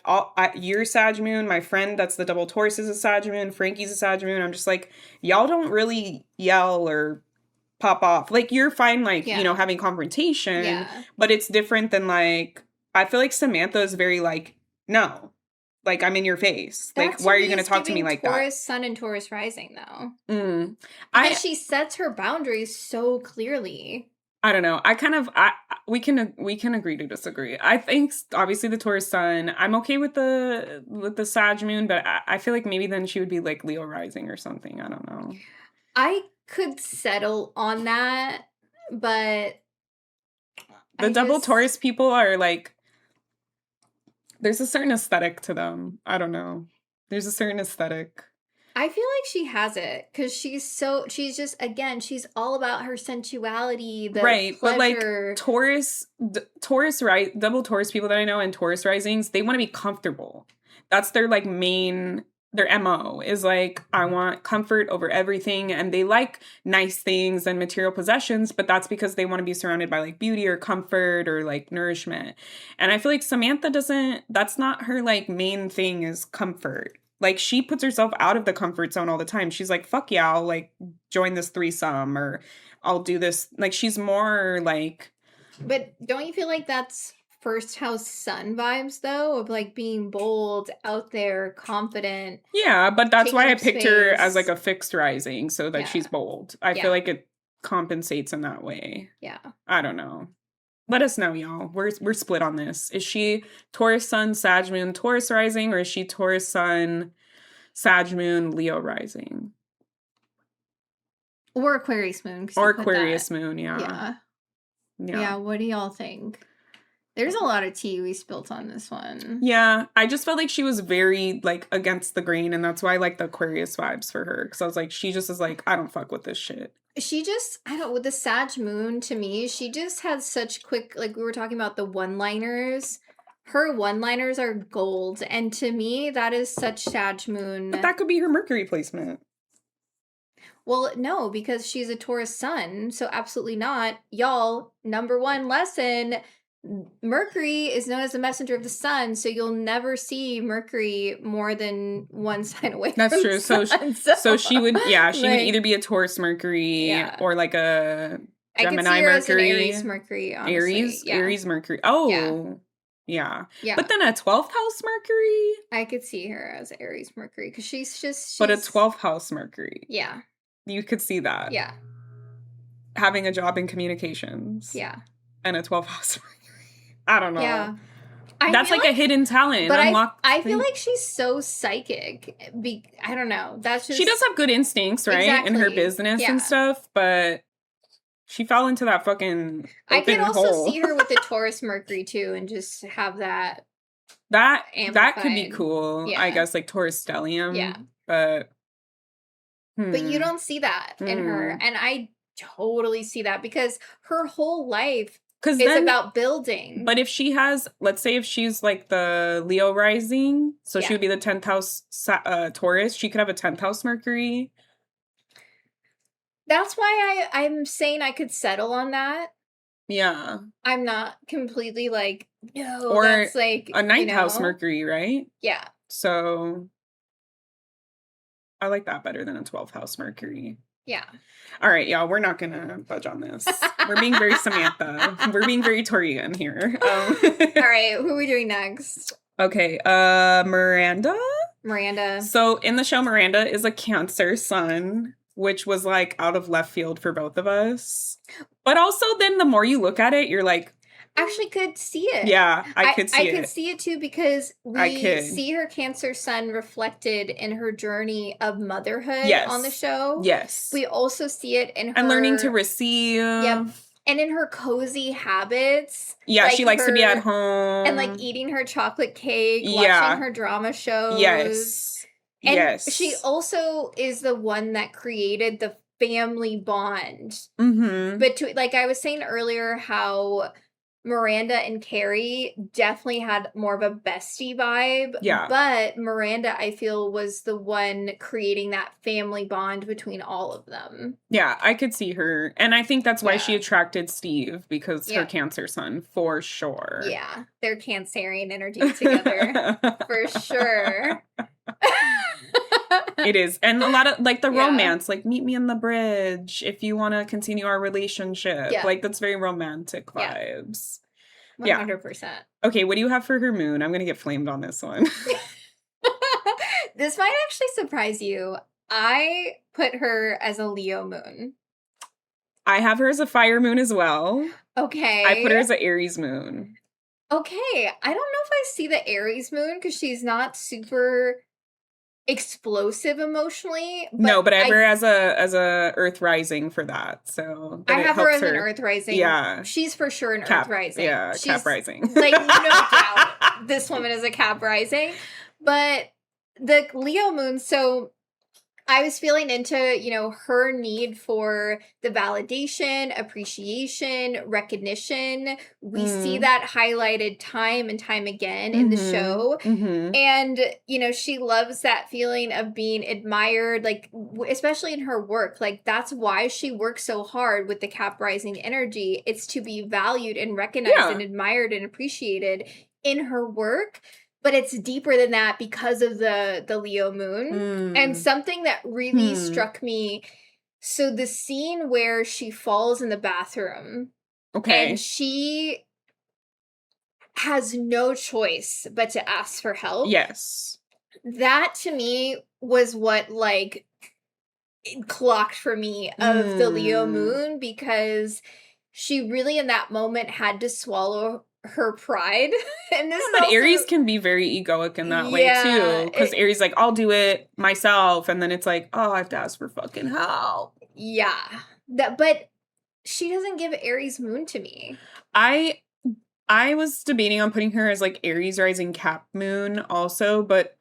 your Sag moon, my friend that's the double Taurus is a Sag moon, Frankie's a Sag moon. I'm just like, y'all don't really yell or pop off. Like, you're fine, like, you know, having confrontation, but it's different than, like, I feel like Samantha is very, like, no. Like, I'm in your face. Like, why are you going to talk to me like that? Taurus Sun and Taurus Rising, though. Because she sets her boundaries so clearly. I don't know. We can agree to disagree. I think, obviously, the Taurus Sun, I'm okay with the Sag Moon, but I feel like maybe then she would be, like, Leo Rising or something. I don't know. I could settle on that, but the double Taurus people are like, there's a certain aesthetic to them. I don't know. There's a certain aesthetic. I feel like she has it because she's just, again, she's all about her sensuality, the pleasure. But like Taurus, right? Double Taurus people that I know and Taurus risings, they want to be comfortable. That's their like main. Their MO is like, I want comfort over everything. And they like nice things and material possessions, but that's because they want to be surrounded by like beauty or comfort or like nourishment. And I feel like Samantha that's not her like main thing is comfort. Like she puts herself out of the comfort zone all the time. She's like, fuck yeah, I'll like join this threesome or I'll do this. Like she's more like. But don't you feel like that's first house sun vibes though, of like being bold, out there, confident? Yeah, but that's why I picked her as like a fixed rising so that she's bold. I feel like it compensates in that way. Yeah. I don't know. Let us know, y'all. We're split on this. Is she Taurus Sun, Sag Moon, Taurus Rising, or is she Taurus Sun, Sag Moon, Leo Rising? Or Aquarius Moon. Or Aquarius Moon, yeah. Yeah, what do y'all think? There's a lot of tea we spilt on this one. Yeah, I just felt like she was very, like, against the grain, and that's why I like the Aquarius vibes for her. Because I was like, she just is like, I don't fuck with this shit. She just, with the Sag Moon, to me, she just has such quick, like, we were talking about the one-liners. Her one-liners are gold, and to me, that is such Sag Moon. But that could be her Mercury placement. Well, no, because she's a Taurus Sun, so absolutely not. Y'all, number one lesson, Mercury is known as the messenger of the sun, so you'll never see Mercury more than one sign away. That's from true. The sun, so she would, she would either be a Taurus Mercury or like a Gemini Mercury. An Aries Mercury, honestly. Aries Mercury. Oh, yeah. But then a 12th house Mercury. I could see her as Aries Mercury because she's. But a 12th house Mercury. Yeah. You could see that. Yeah. Having a job in communications. Yeah. And a 12th house Mercury. I don't know. Yeah. That's like a hidden talent. But I feel like she's so psychic. I don't know. That's just. She does have good instincts, right? Exactly. In her business and stuff, but she fell into that fucking I could also hole. see her with the Taurus Mercury too and just have that. That amplified. Could be cool. Yeah. I guess like Taurus stellium. Yeah. But. But you don't see that in her. And I totally see that because her whole life It's about building. But if she has, let's say if she's like the Leo rising, so she would be the 10th house Taurus, she could have a 10th house Mercury. That's why I'm saying I could settle on that. Yeah. I'm not completely like, no, or that's like a 9th house Mercury, right? Yeah. So I like that better than a 12th house Mercury. Yeah. All right, y'all, we're not going to budge on this. We're being very Samantha. We're being very Torian here. All right, who are we doing next? Okay, Miranda? Miranda. So in the show, Miranda is a Cancer sun, which was like out of left field for both of us. But also then the more you look at it, you're like, actually could see it. Yeah, I could see it. I could see it too because we see her Cancer sun reflected in her journey of motherhood on the show. Yes. We also see it in her... And learning to receive. Yep. And in her cozy habits. Yeah, like she likes to be at home. And like eating her chocolate cake, watching her drama shows. Yes. And she also is the one that created the family bond. Mm-hmm. Between, like I was saying earlier, how Miranda and Carrie definitely had more of a bestie vibe. Yeah. But Miranda, I feel, was the one creating that family bond between all of them. Yeah, I could see her. And I think that's why she attracted Steve, because her Cancer sun, for sure. Yeah, they're Cancerian energy together. For sure. It is. And a lot of, like, the romance, like, meet me in the bridge if you want to continue our relationship. Yeah. Like, that's very romantic vibes. 100%. Okay, what do you have for her moon? I'm going to get flamed on this one. This might actually surprise you. I put her as a Leo moon. I have her as a fire moon as well. Okay. I put her as an Aries moon. Okay. I don't know if I see the Aries moon because she's not super explosive emotionally. But I have her as a Earth rising for that. So I have her as an Earth rising. Yeah. She's for sure an Earth rising. Yeah, she's, Cap rising. Like, no doubt this woman is a Cap rising. But the Leo moon, so I was feeling into, her need for the validation, appreciation, recognition. We see that highlighted time and time again in the show. Mm-hmm. And, she loves that feeling of being admired, like, especially in her work. Like, that's why she works so hard with the Cap rising energy. It's to be valued and recognized and admired and appreciated in her work. But it's deeper than that because of the Leo moon. And something that really struck me, so the scene where she falls in the bathroom. Okay. And she has no choice but to ask for help. Yes. That to me was what like clocked for me of the Leo moon, because she really in that moment had to swallow her pride. And this but Aries can be very egoic in that way too, because Aries like, I'll do it myself, and then it's like, oh, I have to ask for fucking help. But she doesn't give Aries moon to me. I was debating on putting her as like Aries rising Cap moon also, but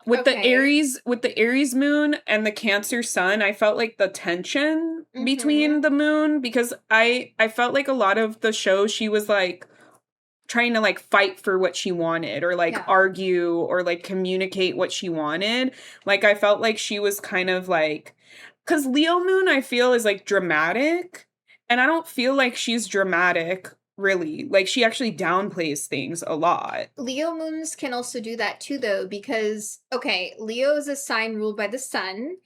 with the Aries moon and the Cancer sun, I felt like the tension between the moon, because I felt like a lot of the show she was like trying to like fight for what she wanted, or like argue, or like communicate what she wanted. Like I felt like she was kind of like, because Leo moon I feel is like dramatic, and I don't feel like she's dramatic really. Like she actually downplays things a lot. Leo moons can also do that too though, because Leo is a sign ruled by the sun.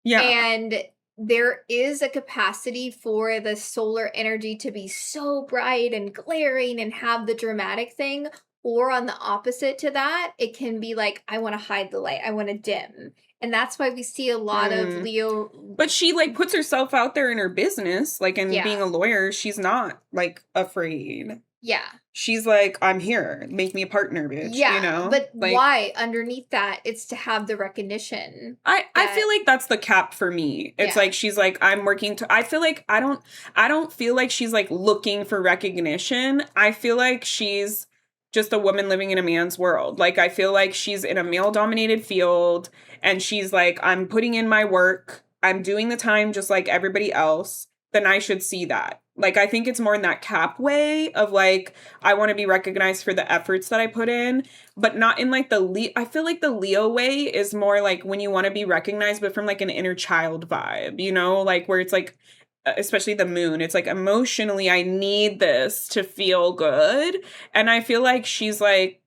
And there is a capacity for the solar energy to be so bright and glaring and have the dramatic thing. Or on the opposite to that, it can be like, I want to hide the light. I want to dim. And that's why we see a lot of Leo. But she like puts herself out there in her business. Like in being a lawyer, she's not like afraid. Yeah. She's like, I'm here. Make me a partner, bitch. Yeah. You know? But like, why? Underneath that, it's to have the recognition. I feel like that's the Cap for me. It's like she's like, I'm working to I feel like I don't feel like she's like looking for recognition. I feel like she's just a woman living in a man's world. Like I feel like she's in a male dominated field, and she's like, I'm putting in my work. I'm doing the time just like everybody else. then I should see that. Like, I think it's more in that Cap way of, like, I want to be recognized for the efforts that I put in, but not in, like, I feel like the Leo way is more, like, when you want to be recognized, but from, like, an inner child vibe, you know? Like, where it's, like, especially the moon, it's, like, emotionally, I need this to feel good. And I feel like she's, like,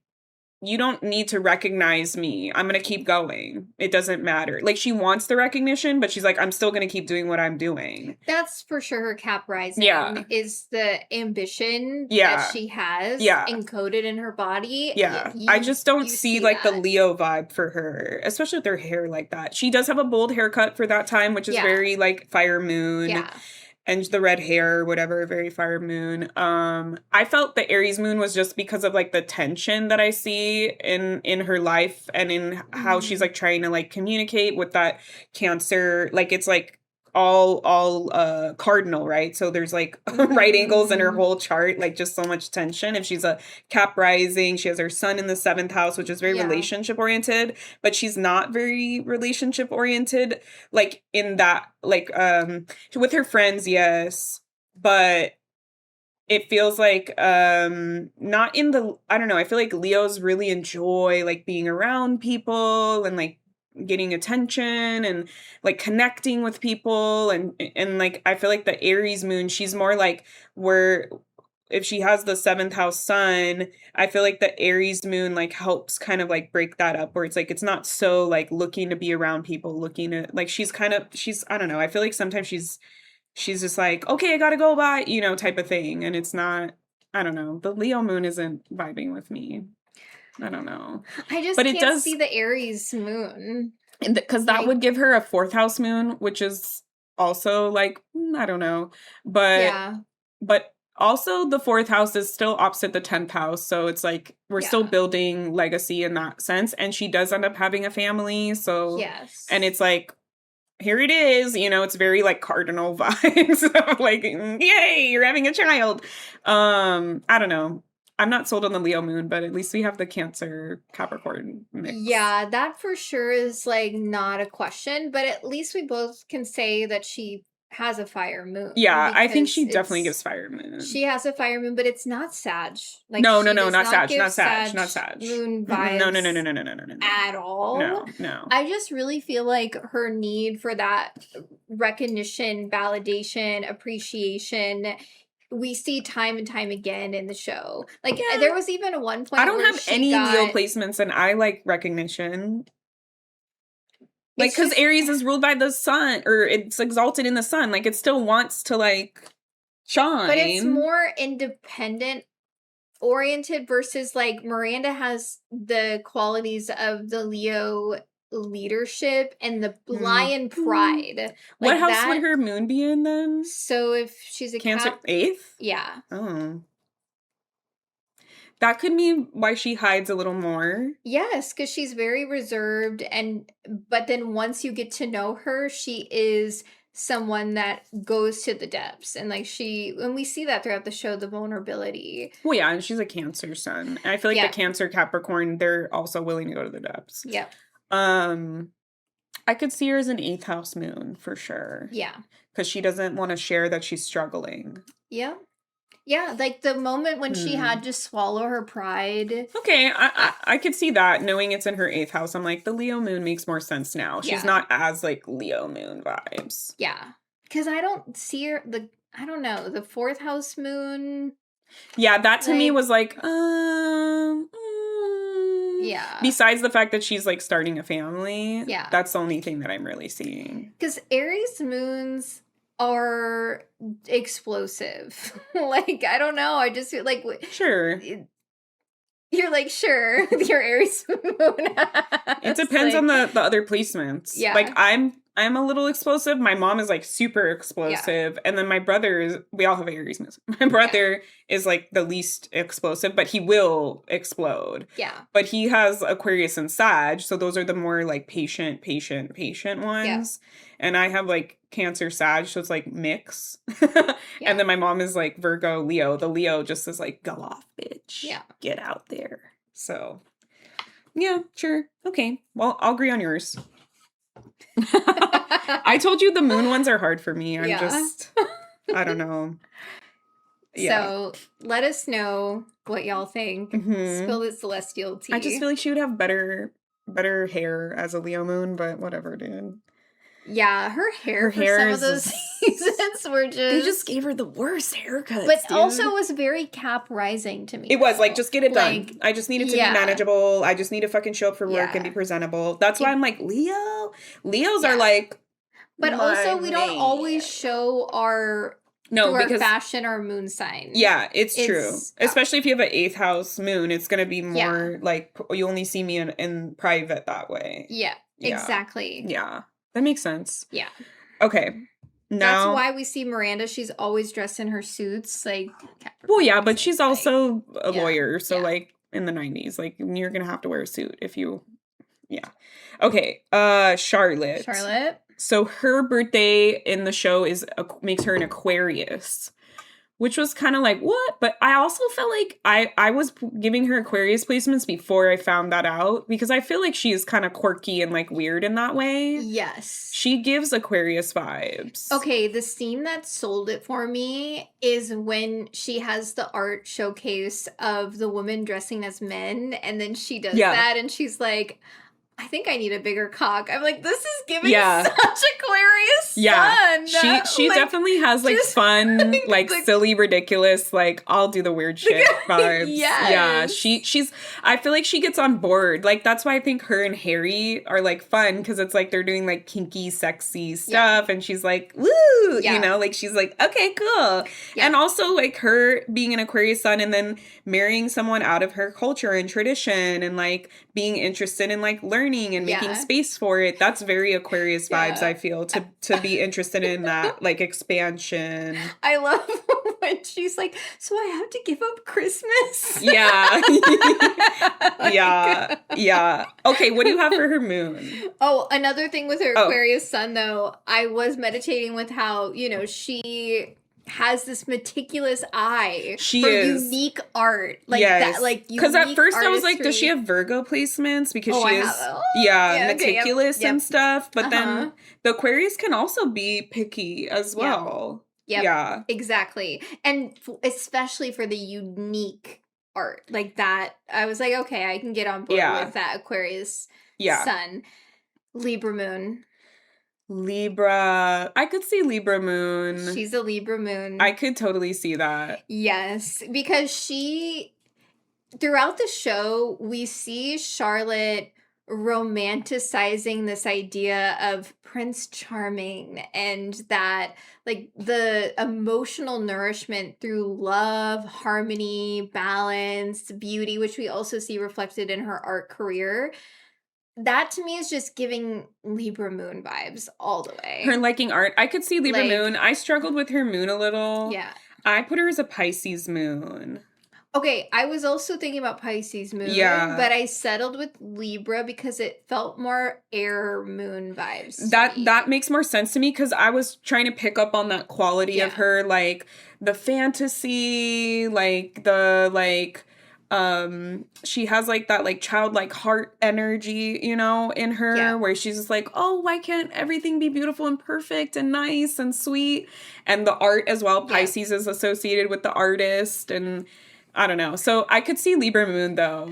you don't need to recognize me. I'm going to keep going. It doesn't matter. Like, she wants the recognition, but she's like, I'm still going to keep doing what I'm doing. That's for sure her Cap rising. Yeah. Is the ambition Yeah. that she has Yeah. encoded in her body. Yeah. I just don't see like the Leo vibe for her, especially with her hair like that. She does have a bold haircut for that time, which is very like fire moon. Yeah. And the red hair, whatever, very fire moon. I felt the Aries moon was just because of like the tension that I see in her life and in how she's like trying to like communicate with that Cancer. Like it's like all cardinal, right? So there's like right angles in her whole chart, like just so much tension. If she's a Cap rising, she has her sun in the 7th house, which is very relationship oriented, but she's not very relationship oriented, like in that, like with her friends, yes, but it feels like not in the, I don't know, I feel like Leos really enjoy like being around people and like getting attention and like connecting with people and like I feel like the Aries moon, she's more like where if she has the 7th house sun, I feel like the Aries moon like helps kind of like break that up where it's like it's not so like looking to be around people, looking at like she's I don't know, I feel like sometimes she's just like, okay, I gotta go by, you know, type of thing. And it's not, I don't know, the Leo moon isn't vibing with me. I don't know. I just but can't it does see the Aries moon. Because that would give her a 4th house moon, which is also like, I don't know. But also the 4th house is still opposite the 10th house. So it's like, we're still building legacy in that sense. And she does end up having a family. So, and it's like, here it is, you know, it's very like cardinal vibes of like, yay, you're having a child. I don't know. I'm not sold on the Leo moon, but at least we have the Cancer Capricorn mix. Yeah, that for sure is like not a question, but at least we both can say that she has a fire moon. Yeah, I think she definitely gives fire moon. She has a fire moon, but it's not Sag. Like no, not Sag. Moon vibes. No. At all. No. I just really feel like her need for that recognition, validation, appreciation, we see time and time again in the show. Like there was even a one point I don't have any Leo placements and I like recognition. Like, because Aries is ruled by the sun, or it's exalted in the sun. Like, it still wants to, like, shine. But it's more independent oriented versus, like, Miranda has the qualities of the Leo leadership and the lion pride. Like what house would her moon be in, then? So if she's a Cancer 8th? Yeah. Oh. That could be why she hides a little more. Yes, because she's very reserved, but then once you get to know her, she is someone that goes to the depths, and like and we see that throughout the show, the vulnerability. Well, yeah, and she's a Cancer sun. And I feel like the Cancer Capricorn, they're also willing to go to the depths. Yep. I could see her as an 8th house moon for sure. Yeah. Because she doesn't want to share that she's struggling. Yeah. Yeah, like the moment when she had to swallow her pride. Okay, I could see that. Knowing it's in her 8th house, I'm like, the Leo moon makes more sense now. She's not as, like, Leo moon vibes. Yeah. Because I don't see her, I don't know, the 4th house moon. Yeah, that to me was like, yeah. Besides the fact that she's, like, starting a family. Yeah. That's the only thing that I'm really seeing. Because Aries moons are explosive. Like, I don't know. I just feel like... Sure. You're like, sure, your Aries moon. It depends on the other placements. Yeah. Like, I'm a little explosive. My mom is, like, super explosive. Yeah. And then my brother we all have Aries moons. My brother is, like, the least explosive, but he will explode. Yeah. But he has Aquarius and Sag, so those are the more, like, patient ones. Yeah. And I have, like, Cancer Sag, so it's, like, mix. And then my mom is, like, Virgo Leo. The Leo just is, like, go off, bitch. Yeah. Get out there. So, yeah, sure. Okay. Well, I'll agree on yours. I told you the moon ones are hard for me. I'm just... I don't know. Yeah. So let us know what y'all think. Spill the celestial tea. I just feel like she would have better hair as a Leo moon, but whatever, dude. Yeah, her hair for some of those seasons were just... They just gave her the worst haircuts, But dude. Also was very Cap rising to me. It was, like, just get it done. I just need it to be manageable. I just need to fucking show up for work and be presentable. That's why I'm like, Leos are like... But also, we don't always show our... because fashion or moon sign. Yeah, it's true. Especially if you have an 8th house moon, it's going to be more like, you only see me in private that way. Yeah, exactly. Yeah. That makes sense. Yeah. Okay. Now, that's why we see Miranda. She's always dressed in her suits. Like, well, yeah, but she's also a lawyer. So, like, in the 90s, like, you're going to have to wear a suit if you, Okay. Charlotte. So her birthday in the show makes her an Aquarius, which was kind of like, what? But I also felt like I was giving her Aquarius placements before I found that out, because I feel like she is kind of quirky and like weird in that way. Yes. She gives Aquarius vibes. Okay, the scene that sold it for me is when she has the art showcase of the woman dressing as men, and then she does that, and she's like, I think I need a bigger cock. I'm like, this is giving such Aquarius sun. She like, definitely has like fun, like silly, ridiculous, like I'll do the weird shit vibes. Yeah. She's I feel like she gets on board. Like that's why I think her and Harry are like fun, because it's like they're doing like kinky, sexy stuff, and she's like, woo, you know, like she's like, okay, cool. And also like her being an Aquarius sun and then marrying someone out of her culture and tradition and like being interested in like learning and making space for it. That's very Aquarius vibes, I feel, to be interested in that, like, expansion. I love when she's like, so I have to give up Christmas? Yeah. Yeah. Okay, what do you have for her moon? Oh, another thing with her Aquarius sun, though, I was meditating with how, you know, she has this meticulous eye for unique art. Like that, like, because at first I was like, does she have Virgo placements? Because she is meticulous and stuff. But then the Aquarius can also be picky as well. Yeah, exactly. And especially for the unique art like that, I was like, okay, I can get on board with that Aquarius sun. Libra moon. Libra. I could see Libra moon. She's a Libra moon. I could totally see that. Yes, because throughout the show, we see Charlotte romanticizing this idea of Prince Charming and that, like, the emotional nourishment through love, harmony, balance, beauty, which we also see reflected in her art career. That to me is just giving Libra moon vibes all the way. Her liking art. I could see Libra moon. I struggled with her moon a little. Yeah. I put her as a Pisces moon. Okay, I was also thinking about Pisces moon. Yeah. But I settled with Libra because it felt more air moon vibes. That makes more sense to me, because I was trying to pick up on that quality of her, like the fantasy, like the she has like that like childlike heart energy, you know, in her, where she's just like, oh, why can't everything be beautiful and perfect and nice and sweet? And the art as well. Pisces is associated with the artist, and I don't know. So I could see Libra moon though.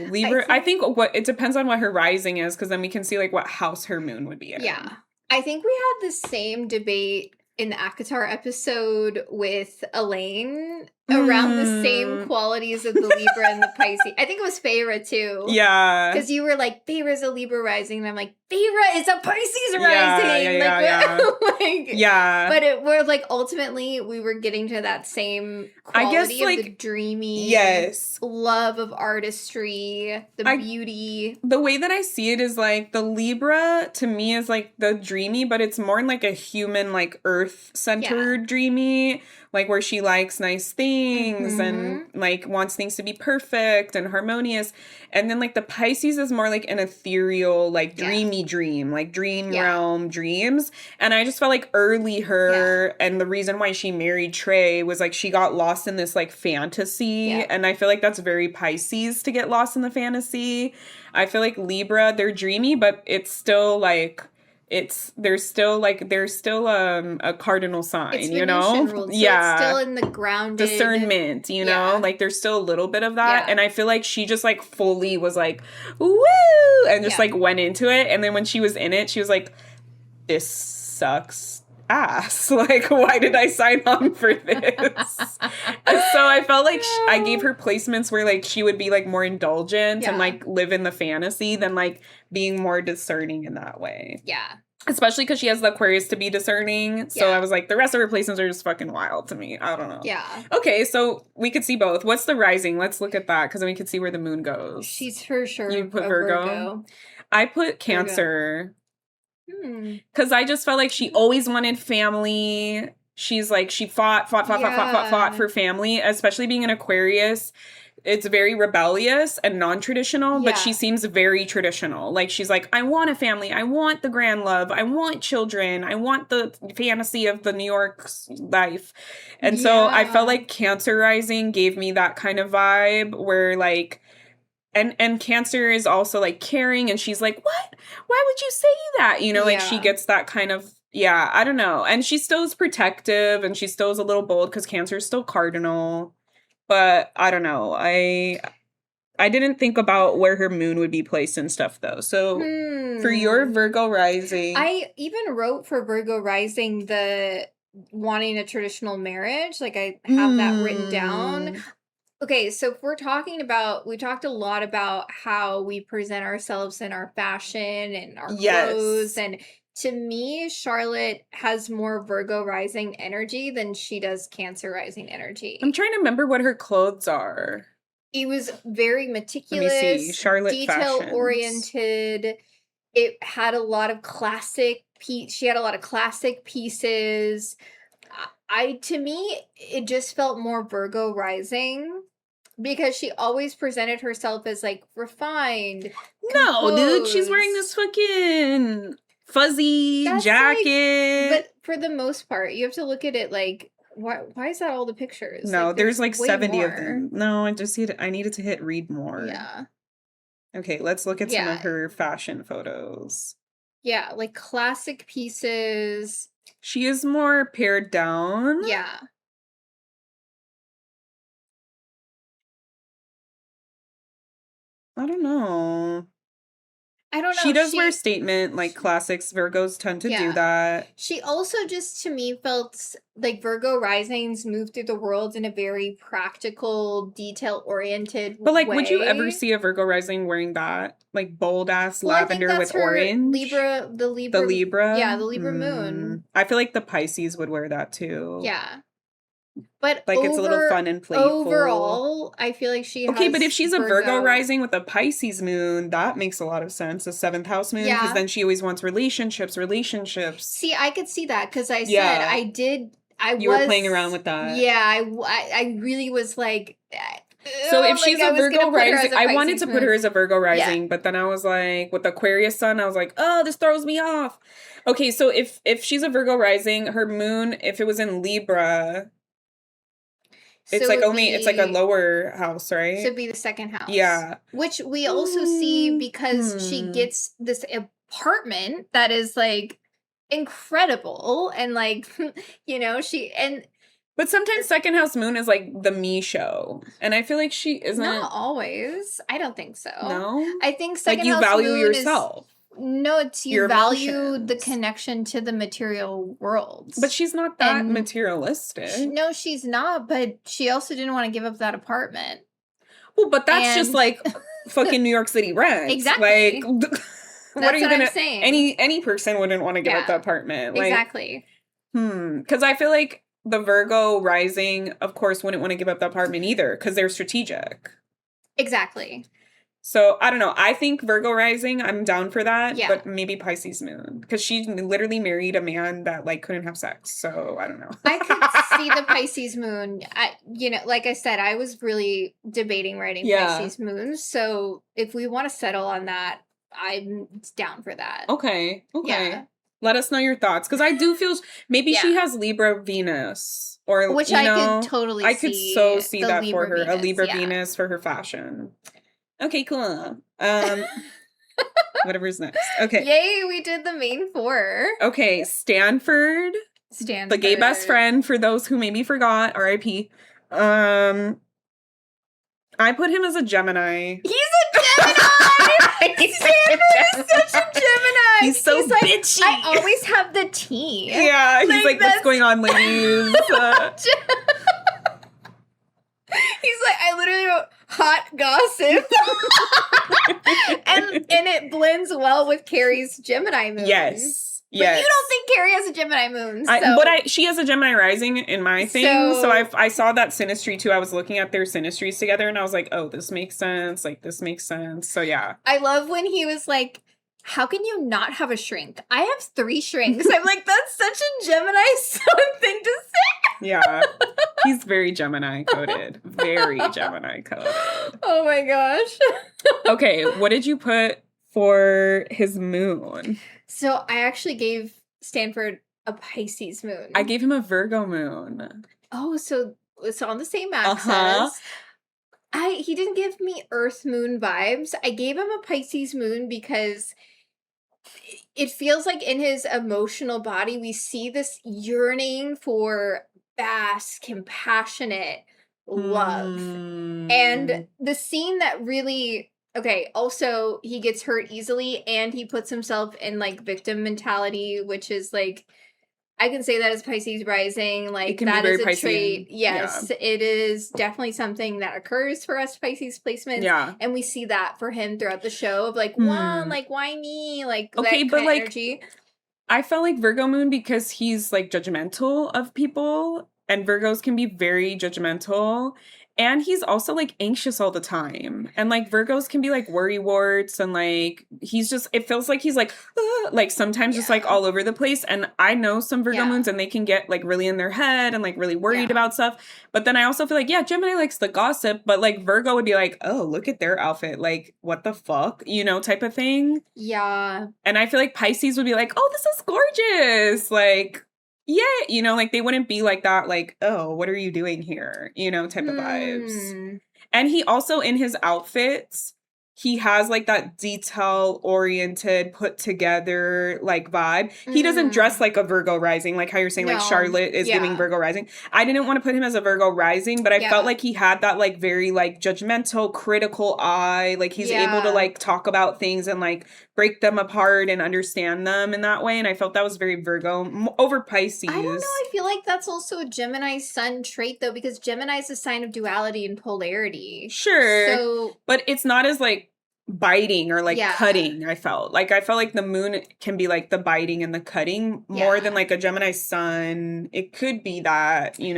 I think it depends on what her rising is, because then we can see like what house her moon would be in. Yeah. I think we had the same debate in the Akatar episode with Elaine around the same qualities of the Libra and the Pisces. I think it was Feyre too. Yeah. Because you were like, Feyre's a Libra rising. And I'm like, Feyre is a Pisces rising. But we're like, ultimately, we were getting to that same quality of the dreamy love of artistry, the beauty. The way that I see it is like the Libra to me is like the dreamy, but it's more in like a human, like earth-centered dreamy. Like where she likes nice things and like wants things to be perfect and harmonious. And then like the Pisces is more like an ethereal, like dreamy dream, like dream realm dreams. And I just felt like early her and the reason why she married Trey was like she got lost in this like fantasy. And I feel like that's very Pisces to get lost in the fantasy. I feel like Libra, they're dreamy, but it's still like there's still a cardinal sign, It's you Venusian know? ruled, so it's Yeah. still in the grounded Discernment, you know? Yeah. Like there's still a little bit of that. Yeah. And I feel like she just like fully was like, woo! And just Yeah. like went into it. And then when she was in it, she was like, this sucks ass. Like, why did I sign on for this? And so I felt like I gave her placements where like she would be like more indulgent and Yeah. like live in the fantasy than like being more discerning in that way. Yeah. Especially because she has the Aquarius to be discerning. So Yeah. I was like, the rest of her placements are just fucking wild to me. I don't know. Yeah. Okay, so we could see both. What's the rising? Let's look at that because then we could see where the moon goes. She's for sure You put a Virgo? I put Cancer. Because I just felt like she always wanted family. She's like, she fought for family, especially being an Aquarius. It's very rebellious and non-traditional, but she seems very traditional. Like, she's like, I want a family. I want the grand love. I want children. I want the fantasy of the New York life. And so I felt like Cancer rising gave me that kind of vibe where like, and Cancer is also like caring, and she's like, what? Why would you say that? You know, like she gets that kind of, I don't know. And she still is protective, and she still is a little bold because Cancer is still cardinal. But I don't know. I didn't think about where her moon would be placed and stuff though. So for your Virgo rising, I even wrote for Virgo rising the wanting a traditional marriage. Like I have that written down. Okay, so if we're talking about, we talked a lot about how we present ourselves in our fashion and our clothes. And to me, Charlotte has more Virgo rising energy than she does Cancer rising energy. I'm trying to remember what her clothes are. It was very meticulous, let me see. Charlotte detail-oriented. It had a lot of she had a lot of classic pieces. To me, it just felt more Virgo rising. Because she always presented herself as like refined. No, dude, she's wearing this fucking fuzzy jacket. But for the most part, you have to look at it like, why is that all the pictures? No, like, there's like 70 more. of them. No, I needed to hit read more. Yeah. Okay, let's look at some of her fashion photos. Yeah, like classic pieces. She is more pared down. Yeah. I don't know. I don't know. She does wear statement, like classics. Virgos tend to do that. She also just, to me, felt like Virgo risings move through the world in a very practical, detail-oriented way. But, like, would you ever see a Virgo rising wearing that? Like, bold-ass lavender with orange? The Libra? Yeah, the Libra moon. I feel like the Pisces would wear that, too. Yeah. But like it's a little fun and playful. Overall, I feel like she but if she's a Virgo rising with a Pisces moon, that makes a lot of sense. A 7th house moon, because then she always wants relationships. See, I could see that because I said you were playing around with that. Yeah, I really was like. So if she's a Virgo rising, I wanted to put her as a Virgo rising, but then I was like, with Aquarius sun, I was like, oh, this throws me off. Okay, so if she's a Virgo rising, her moon, if it was in Libra. It's it's like a lower house, right? So it'd be the 2nd house. Yeah. Which we also see because she gets this apartment that is like incredible and like, you know, but sometimes 2nd house moon is like the me show. And I feel like she isn't. Not always. I don't think so. No? I think 2nd house you value moon yourself. No, it's you value the connection to the material world. But she's not that materialistic. No, she's not, but she also didn't want to give up that apartment. Well, but that's just like fucking New York City rent. Exactly. Like, what are you gonna saying? Any person wouldn't want to give up the apartment. Like, exactly. Because I feel like the Virgo rising, of course, wouldn't want to give up the apartment either, because they're strategic. Exactly. So, I don't know. I think Virgo rising, I'm down for that. Yeah. But maybe Pisces moon. Because she literally married a man that, like, couldn't have sex. So, I don't know. I could see the Pisces moon. Like I said, I was really debating writing Pisces moon. So, if we want to settle on that, I'm down for that. Okay. Yeah. Let us know your thoughts. Because I do feel maybe she has Libra Venus. Or, which I could totally see. I could so see that Libra for her. Venus, a Libra Venus for her fashion. Okay, cool. Whatever's next. Okay. Yay, we did the main four. Okay, Stanford. The gay best friend, for those who maybe forgot, R.I.P. I put him as a Gemini. He's a Gemini! Stanford is such a Gemini! He's so like, bitchy. I always have the tea. Yeah, he's like, what's going on, ladies? He's like, I literally wrote hot gossip. and it blends well with Carrie's Gemini moon. Yes. But you don't think Carrie has a Gemini moon. So. She has a Gemini rising in my thing. So I saw that synastry too. I was looking at their synastries together and I was like, oh, this makes sense. Like, this makes sense. So yeah. I love when he was like, how can you not have a shrink? I have 3 shrinks. I'm like, that's such a Gemini thing to say. Yeah. He's very Gemini coded. Very Gemini coded. Oh my gosh. Okay, what did you put for his moon? So I actually gave Stanford a Pisces moon. I gave him a Virgo moon. Oh, so it's on the same axis. He didn't give me Earth moon vibes. I gave him a Pisces moon because it feels like in his emotional body we see this yearning for vast, compassionate love. And the scene that really... Okay, also, he gets hurt easily, and he puts himself in, like, victim mentality, which is, I can say that as Pisces rising, that is a Piscean trait. Yes, yeah. It is definitely something that occurs for us Pisces placements. Yeah. And we see that for him throughout the show of, why me? Okay, that but, energy. I felt like Virgo moon because he's, judgmental of people, and Virgos can be very judgmental. And he's also, anxious all the time. And, Virgos can be, worrywarts. And, he's just... It feels like he's, sometimes just, all over the place. And I know some Virgo moons, and they can get, really in their head and, really worried about stuff. But then I also feel Gemini likes the gossip. But, Virgo would be oh, look at their outfit. What the fuck? Type of thing. Yeah. And I feel like Pisces would be oh, this is gorgeous. Yeah, they wouldn't be like that, oh, what are you doing here? Type of vibes. And he also, in his outfits, he has, that detail-oriented, put-together, vibe. He doesn't dress like a Virgo rising, how you're saying, Charlotte is giving Virgo rising. I didn't want to put him as a Virgo rising, but I felt like he had that, very, judgmental, critical eye. He's able to, talk about things and, break them apart and understand them in that way. And I felt that was very Virgo over Pisces. I don't know. I feel like that's also a Gemini sun trait, though, because Gemini is a sign of duality and polarity. Sure. But it's not as, biting or cutting. I felt like the moon can be the biting and the cutting more than a Gemini sun. It could be that, I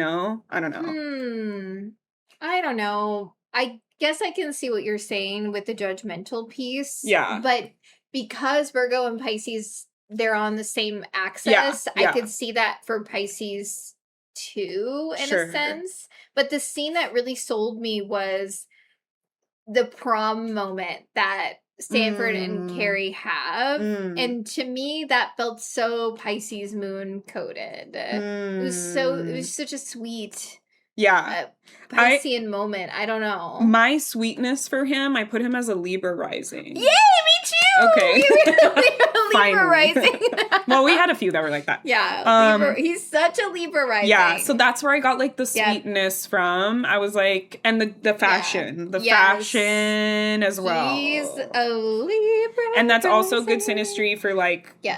don't know. I don't know. I guess I can see what you're saying with the judgmental piece. Yeah. But because Virgo and Pisces, they're on the same axis, I could see that for Pisces too, in a sense. But the scene that really sold me was the prom moment that Stanford and Carrie have. And to me, that felt so Pisces moon coded. It was such a sweet Piscean moment. I don't know. My sweetness for him, I put him as a Libra rising. Yay, me too! Okay. Libra rising. Well, we had a few that were like that. Yeah, Libra. He's such a Libra rising. Yeah, so that's where I got the sweetness from. I was and the fashion. The fashion as well. He's a Libra. And that's also good synastry for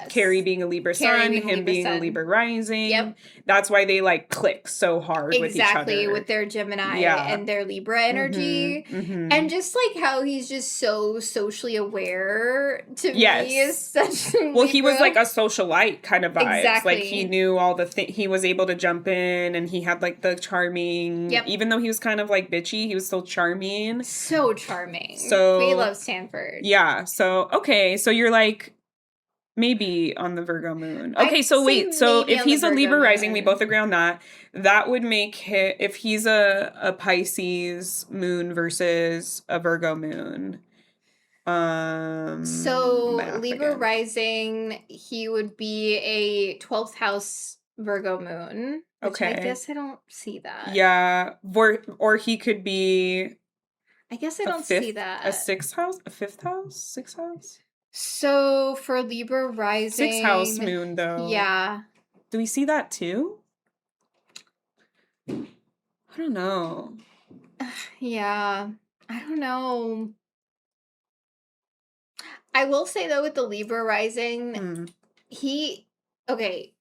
Carrie being a Libra sun, him being a Libra rising. Yep. That's why they click so hard with each other. Exactly, with their Gemini and their Libra energy. And just how he's just so socially aware to me is such Well, he was a socialite kind of vibes. Exactly. He knew all the he was able to jump in and he had the charming, even though he was kind of bitchy, he was still charming. So charming. So we love Stanford. Yeah. So, okay. So you're maybe on the Virgo moon. Okay, so wait. So if he's a Libra rising, we both agree on that. That would make him, if he's a Pisces moon versus a Virgo moon. So Libra rising, he would be a 12th house Virgo moon. Which I guess I don't see that. Yeah. Or he could be... I guess I don't see that. A 6th house? A 5th house? 6th house? So for Libra rising, 6th house moon, though. Yeah. Do we see that too? I don't know. Yeah. I don't know. I will say though, with the Libra rising, okay,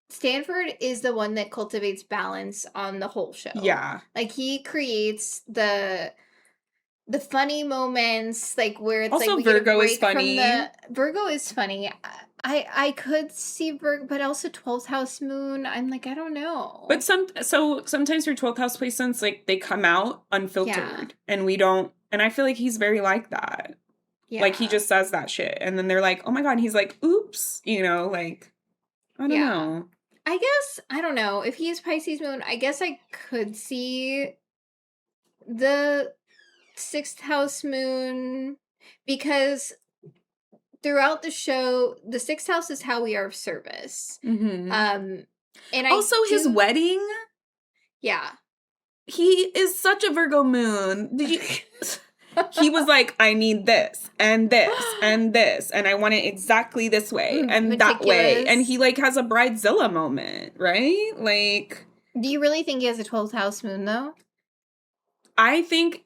Stanford is the one that cultivates balance on the whole show. Yeah. Like he creates the funny moments, like where it's also, like we Virgo get a is break funny. from the Virgo is funny. I could see Virgo, but also 12th house moon. I'm like, I don't know. But sometimes your 12th house placements, like they come out unfiltered, and we don't. And I feel like he's very like that. Yeah. Like he just says that shit, and then they're like, "Oh my god," and he's like, "Oops," you know, like I don't know. I guess I don't know if he's Pisces moon. I guess I could see the 6th house moon because throughout the show, the 6th house is how we are of service. Mm-hmm. And also his wedding. Yeah, he is such a Virgo moon. Did you? He was like, I need this and this and this, and I want it exactly this way and that way. And he like has a bridezilla moment, right? Like, do you really think he has a 12th house moon though? I think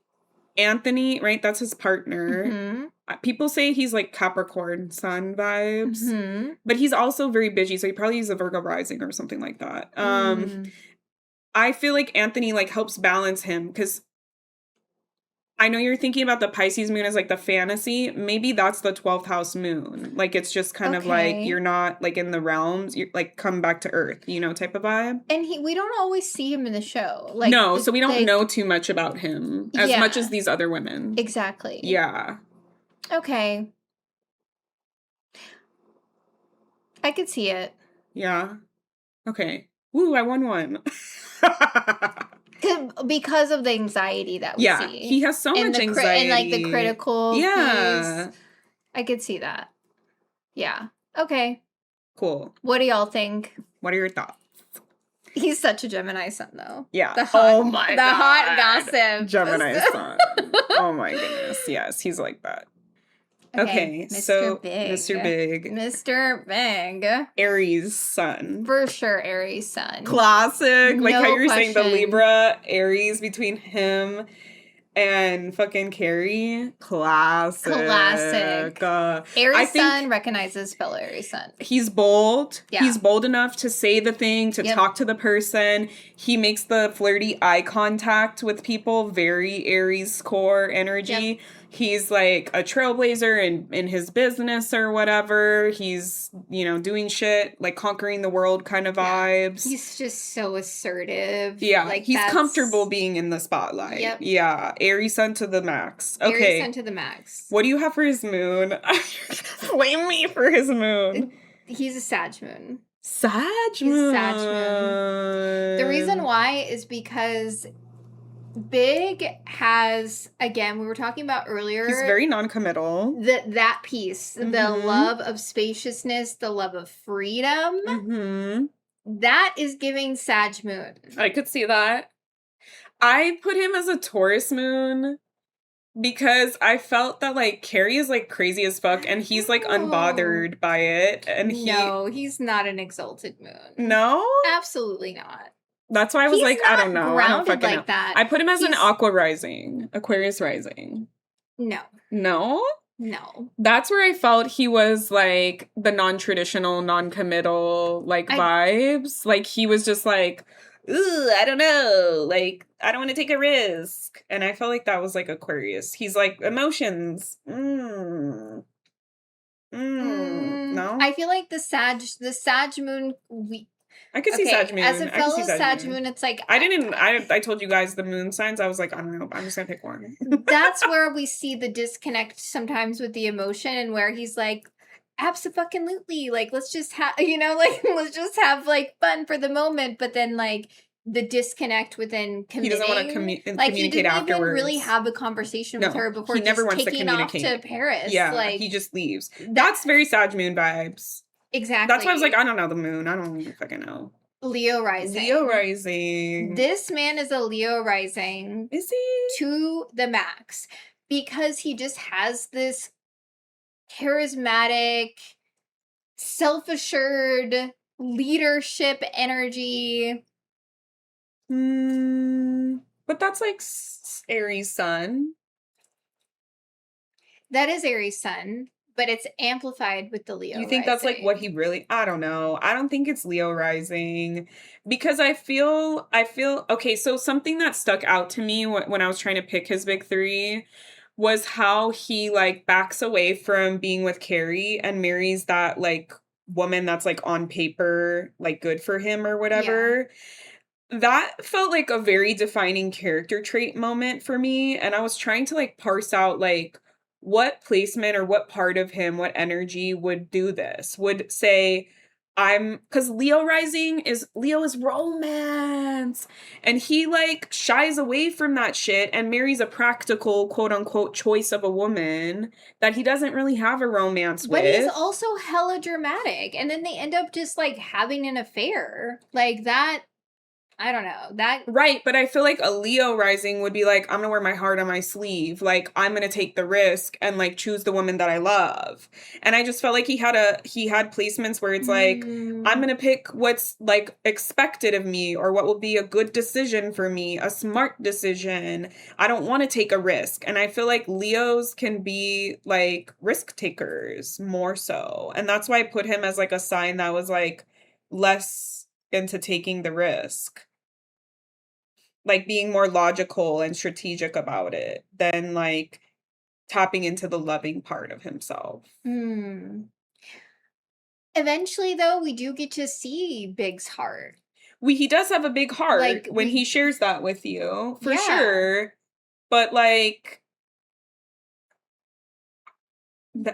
Anthony, right? That's his partner. Mm-hmm. People say he's like Capricorn sun vibes, but he's also very bitchy, so he probably is a Virgo rising or something like that. I feel like Anthony like helps balance him because I know you're thinking about the Pisces moon as like the fantasy. Maybe that's the 12th house moon. Like it's just kind of like you're not like in the realms. You're like come back to earth, you know, type of vibe. And we don't always see him in the show. Like no, so we don't know too much about him as much as these other women. Exactly. Yeah. Okay. I could see it. Yeah. Okay. Woo, I won one. Because of the anxiety that we see. He has so much anxiety. And like the critical piece. I could see that. Yeah. Okay. Cool. What do y'all think? What are your thoughts? He's such a Gemini sun, though. Yeah. The hot gossip. Gemini sun. Oh my goodness. Yes, he's like that. Okay, so Mr. Big. Mr. Big. Aries sun. For sure, Aries sun. Classic. Like how you're saying the Libra, Aries between him and fucking Carrie. Classic. Aries sun recognizes fellow Aries sun. He's bold. Yeah. He's bold enough to say the thing, to talk to the person. He makes the flirty eye contact with people. Very Aries core energy. Yep. He's like a trailblazer in his business or whatever. He's, you know, doing shit, like conquering the world kind of vibes. He's just so assertive. Yeah, like he's comfortable being in the spotlight. Yep. Yeah, Aries sun to the max. Okay. Aries sun to the max. What do you have for his moon? Blame me for his moon. He's a Sag moon. Sag moon. The reason why is because Big has, again, we were talking about earlier. He's very non-committal. That piece, the love of spaciousness, the love of freedom, that is giving Sag moon. I could see that. I put him as a Taurus moon because I felt that like Carrie is like crazy as fuck and he's like unbothered by it. And no, he's not an exalted moon. No? Absolutely not. That's why I was like, I don't know. Grounded I don't fucking like that. I put him as an Aquarius rising. No. No? No. That's where I felt he was like the non-traditional, non-committal like vibes. Like he was just like, ooh, I don't know. Like, I don't want to take a risk. And I felt like that was like Aquarius. He's like, emotions. No? I feel like the Sag moon, I could see Sag moon. As a fellow Sag moon, it's like... I told you guys the moon signs. I was like, I don't know. I'm just going to pick one. That's where we see the disconnect sometimes with the emotion and where he's like, abso-fucking-lutely. Like, let's just have, you know, like, let's just have, like, fun for the moment. But then, like, the disconnect within committing. He doesn't want to communicate afterwards. He didn't even really have a conversation with her before he never wants to communicate. Off to Paris. Yeah, like, he just leaves. That's very Sag moon vibes. Exactly. That's why I was like, I don't know the moon. I don't fucking know. Leo rising. This man is a Leo rising. Is he? To the max. Because he just has this charismatic, self-assured, leadership energy. But that's like Aries sun. That is Aries sun, but it's amplified with the Leo You think that's like what rising. he really, I don't know. I don't think it's Leo rising because I feel okay, so something that stuck out to me when I was trying to pick his big three was how he like backs away from being with Carrie and marries that like woman that's like on paper like good for him or Yeah. whatever. That felt like a very defining character trait moment for me, and I was trying to like parse out like what placement or what part of him, what energy would do this. Would say I'm cuz Leo is romance. And he like shies away from that shit and marries a practical quote unquote choice of a woman that he doesn't really have a romance But he's with. also hella dramatic. And then they end up just like having an affair. Like that, I don't know. That Right, but I feel like a Leo rising would be like, I'm gonna wear my heart on my sleeve. Like, I'm gonna take the risk and like choose the woman that I love. And I just felt like he had placements where it's like, I'm mm, gonna pick what's like expected of me or what will be a good decision for me, a smart decision. I don't want to take a risk. And I feel like Leos can be like risk takers more so. And that's why I put him as like a sign that was like less into taking the risk, like being more logical and strategic about it than like tapping into the loving part of himself. mm. Eventually, though, we do get to see Big's heart. He does have a big heart Like when he we, shares that with you, for yeah. sure. But like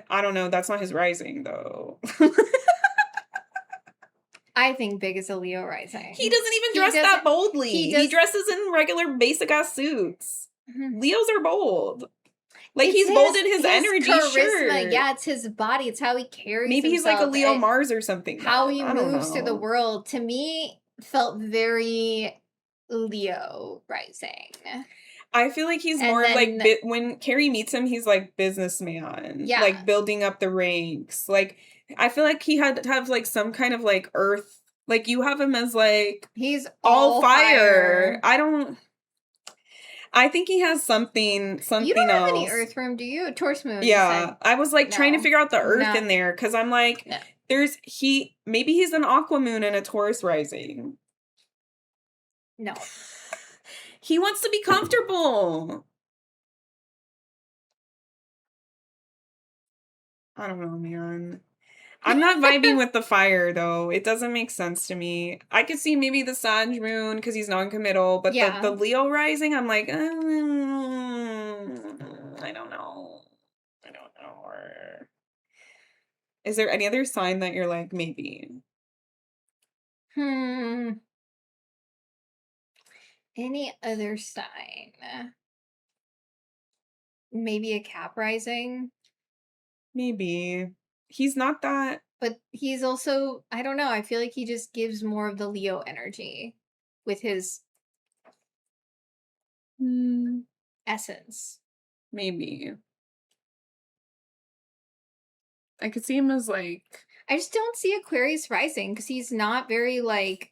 I don't know, that's not his rising though. I think Big is a Leo He rising. doesn't even He dress that doesn't. boldly. He He does. dresses in regular basic ass suits. Mhm. Leos are bold. Like It's he's bold in his his energy, charisma. sure. Yeah, it's his body. It's how he carries Maybe he's like a himself Leo and Mars or something how then. he I don't moves through the know. world. To me, felt very Leo rising. I feel like he's And more of like then, when Carrie meets him, he's like businessman, like yeah, building up the ranks. Like I feel like he had to have like some kind of like earth. Like you have him as like he's all all fire. fire. I don't. I think he has You something don't have any else. Earth room, do you? Taurus moon, you Yeah, said. I was like trying to No. figure out the earth No. in there because I'm like, No. maybe he's an aqua moon and a Taurus rising. No. He wants to be comfortable. I don't know, man. I'm not vibing with the fire though. It doesn't make sense to me. I could see maybe the Sag moon because he's non-committal, but the Yeah. Leo rising, I'm like, I don't know. I don't know. Or is there any other sign that you're like maybe? Hmm. Any other sign? Maybe a Cap rising? Maybe he's not that. But he's also, I don't know, I feel like he just gives more of the Leo energy with his Hmm, essence. maybe I could see him as like I just don't see Aquarius rising because he's not very like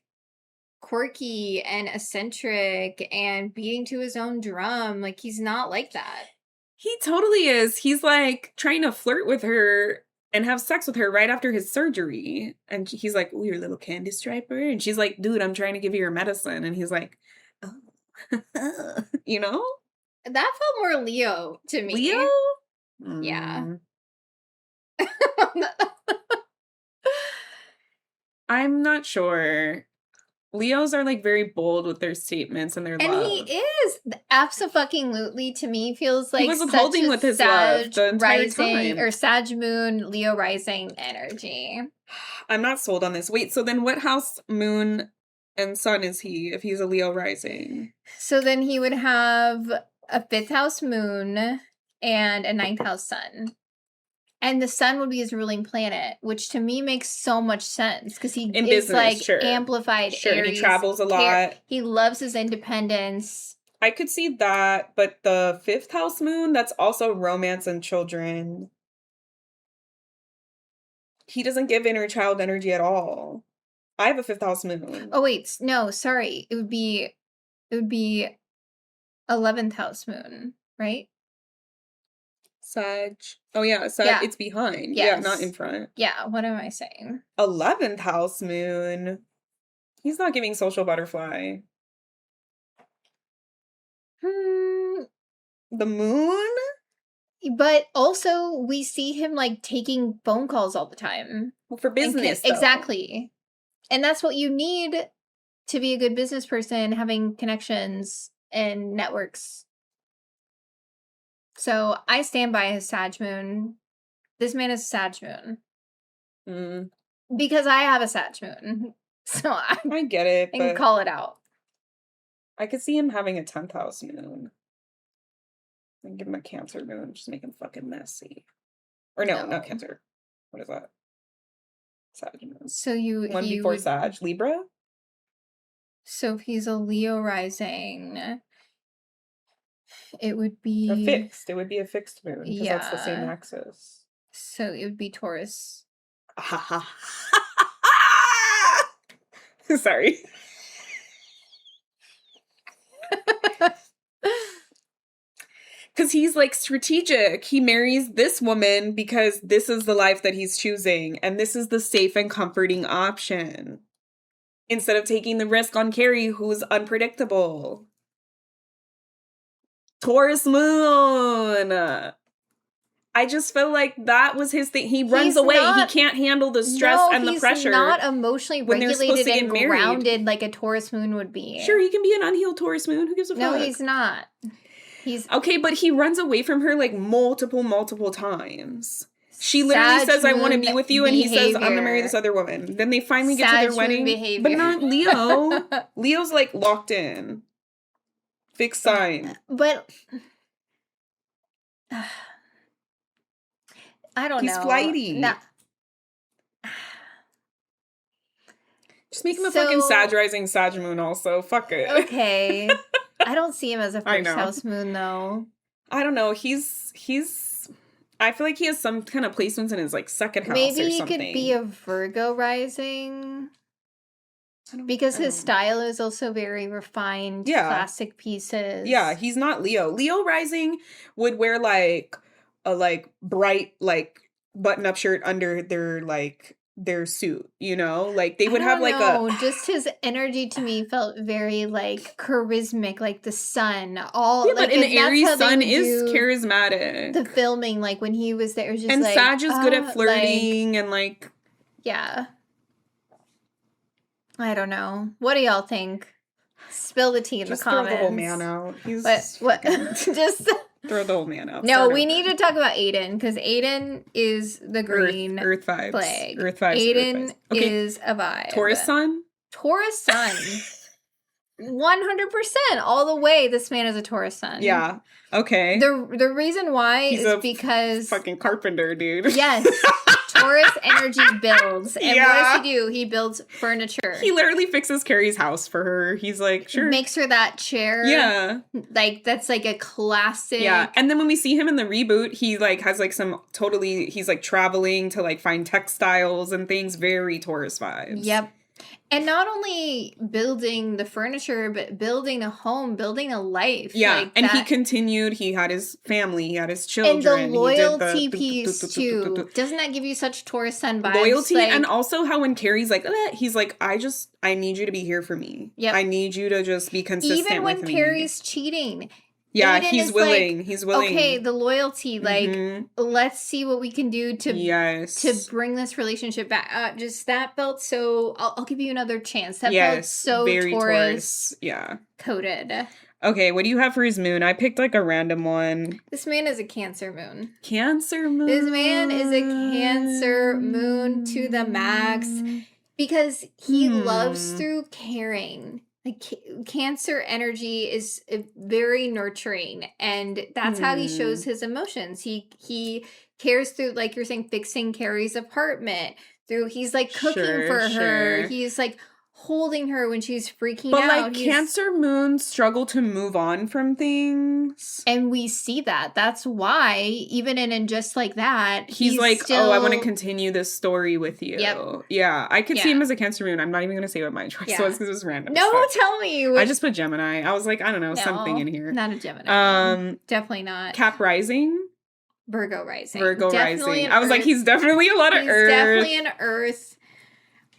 quirky and eccentric and beating to his own drum. Like he's not like that. he totally is. He's like trying to flirt with her and have sex with her right after his surgery. And he's like, "Oh, your little candy striper." And she's like, "Dude, I'm trying to give you your medicine." And he's like, "Oh." You know? That felt more Leo to Leo? me. Yeah. Mm, I'm not sure. Leos are like very bold with their statements and their And he love. is absolutely to me feels He like was such withholding a with his love Sag the entire rising time. or Sag moon Leo rising energy. I'm not sold on this. Wait, so then what house, moon, and sun is he if he's a Leo rising? So then he would have a fifth house moon and a ninth house sun. And the sun would be his ruling planet, which to me makes so much sense because he In is business, like sure. amplified Sure, and he Aries. travels a lot. He loves his independence. I could see that, but the fifth house moon, that's also romance and children. He doesn't give inner child energy at all. I have a 5th house moon. Oh wait, no, sorry. It would be 11th house moon, right? Sag. Oh yeah, Sag. Yeah. It's behind. Yes. Yeah, not in front. Yeah, what am I saying? 11th house moon. He's not giving social butterfly. The moon? But also, we see him, like, taking phone calls all the time. Well, for business, though. Exactly. And that's what you need to be a good business person, having connections and networks. So, I stand by his Sag moon. This man is Sag moon. Because I have a Sag moon. So, I get it, I can call it out. I could see him having a 10th house moon. And give him a Cancer moon, just make him fucking messy. Or no, not Cancer. What is that? Sag moon. So you one before Sag, Libra. So if he's a Leo rising, it would be a fixed. It would be a fixed moon because that's the same axis. So it would be Taurus. Sorry. Because he's like strategic. He marries this woman because this is the life that he's choosing. And this is the safe and comforting option. Instead of taking the risk on Carrie, who's unpredictable. Taurus moon. I just feel like that was his thing. He runs away. He can't handle the stress and the pressure. He's not emotionally regulated and grounded like a Taurus moon would be. Sure, he can be an unhealed Taurus moon. Who gives a fuck? No, he's not. Okay, but he runs away from her like multiple times. She literally says, I want to be with you, and he says, I'm going to marry this other woman. Then they finally get to their wedding. Behavior. But not Leo. Leo's like locked in. Fixed sign. But I don't know. He's flighty. Just make him a fucking Sag rising, Sag moon also. Fuck it. Okay. I don't see him as a first house moon, though. I don't know. He's. I feel like he has some kind of placements in his like second house. Maybe or he something. could be a Virgo rising. Because his style is also very refined, classic pieces. Yeah, he's not Leo. Leo rising would wear like a bright button-up shirt under their suit, you know? Like they would have just his energy to me felt very like charismatic, like the sun. But an Aries sun is charismatic. The filming, like when he was there, was just and Sag is good at flirting and like yeah. I don't know. What do y'all think? Spill the tea in the comments. Throw the whole man out. What? Just throw the whole man out. No, we need to talk about Aiden because Aiden is the green Earth vibes. Flag. Earth vibes. Aiden is a vibe. Taurus sun. 100% all the way. This man is a Taurus sun. Yeah. Okay. The reason why is because fucking carpenter, dude. Yes. Taurus energy builds. And what does he do? He builds furniture. He literally fixes Carrie's house for her. He's like, sure. Makes her that chair. Yeah. Like, that's like a classic. Yeah. And then when we see him in the reboot, he like has like he's like traveling to like find textiles and things. Very Taurus vibes. Yep. And not only building the furniture, but building a home, building a life. Yeah, and he continued. He had his family. He had his children. And the loyalty piece, too. Doesn't that give you such Taurus sun vibes? Loyalty, and also how when Carrie's like, he's like, I need you to be here for me. Yep. I need you to just be consistent with me. Even when Carrie's cheating. Yeah, he's willing. He's willing. Okay, the loyalty, let's see what we can do to bring this relationship back. Just that felt so. I'll give you another chance. That felt so very Taurus. Yeah, coded. Okay, what do you have for his moon? I picked like a random one. This man is a Cancer moon. Cancer moon. This man is a Cancer moon to the max because he loves through caring. Like Cancer energy is very nurturing, and that's how he shows his emotions. He cares through, like you're saying, fixing Carrie's apartment. He's like cooking for her. He's like holding her when she's freaking But, out. like, Cancer moons struggle to move on from things. And we see that. That's why, even in Just Like That, he's like, still... oh, I want to continue this story with you. Yep. Yeah, I could see him as a Cancer moon. I'm not even going to say what my choice was because it was random. No, tell me. I just put Gemini. I was like, I don't know, something in here. Not a Gemini. Definitely not. Cap rising? Virgo rising. Rising. I was like, he's definitely a lot of Earth. He's definitely an Earth.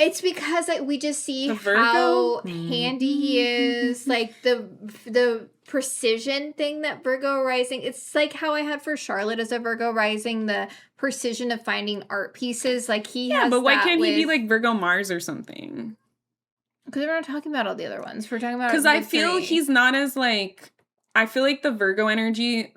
It's because we just see how handy he is. Like, the precision thing that Virgo rising, it's like how I had for Charlotte as a Virgo rising, the precision of finding art pieces. Like, he has but why can't he be like Virgo Mars or something? Because we're not talking about all the other ones. We're talking about... Because I feel he's not as, like... I feel like the Virgo energy...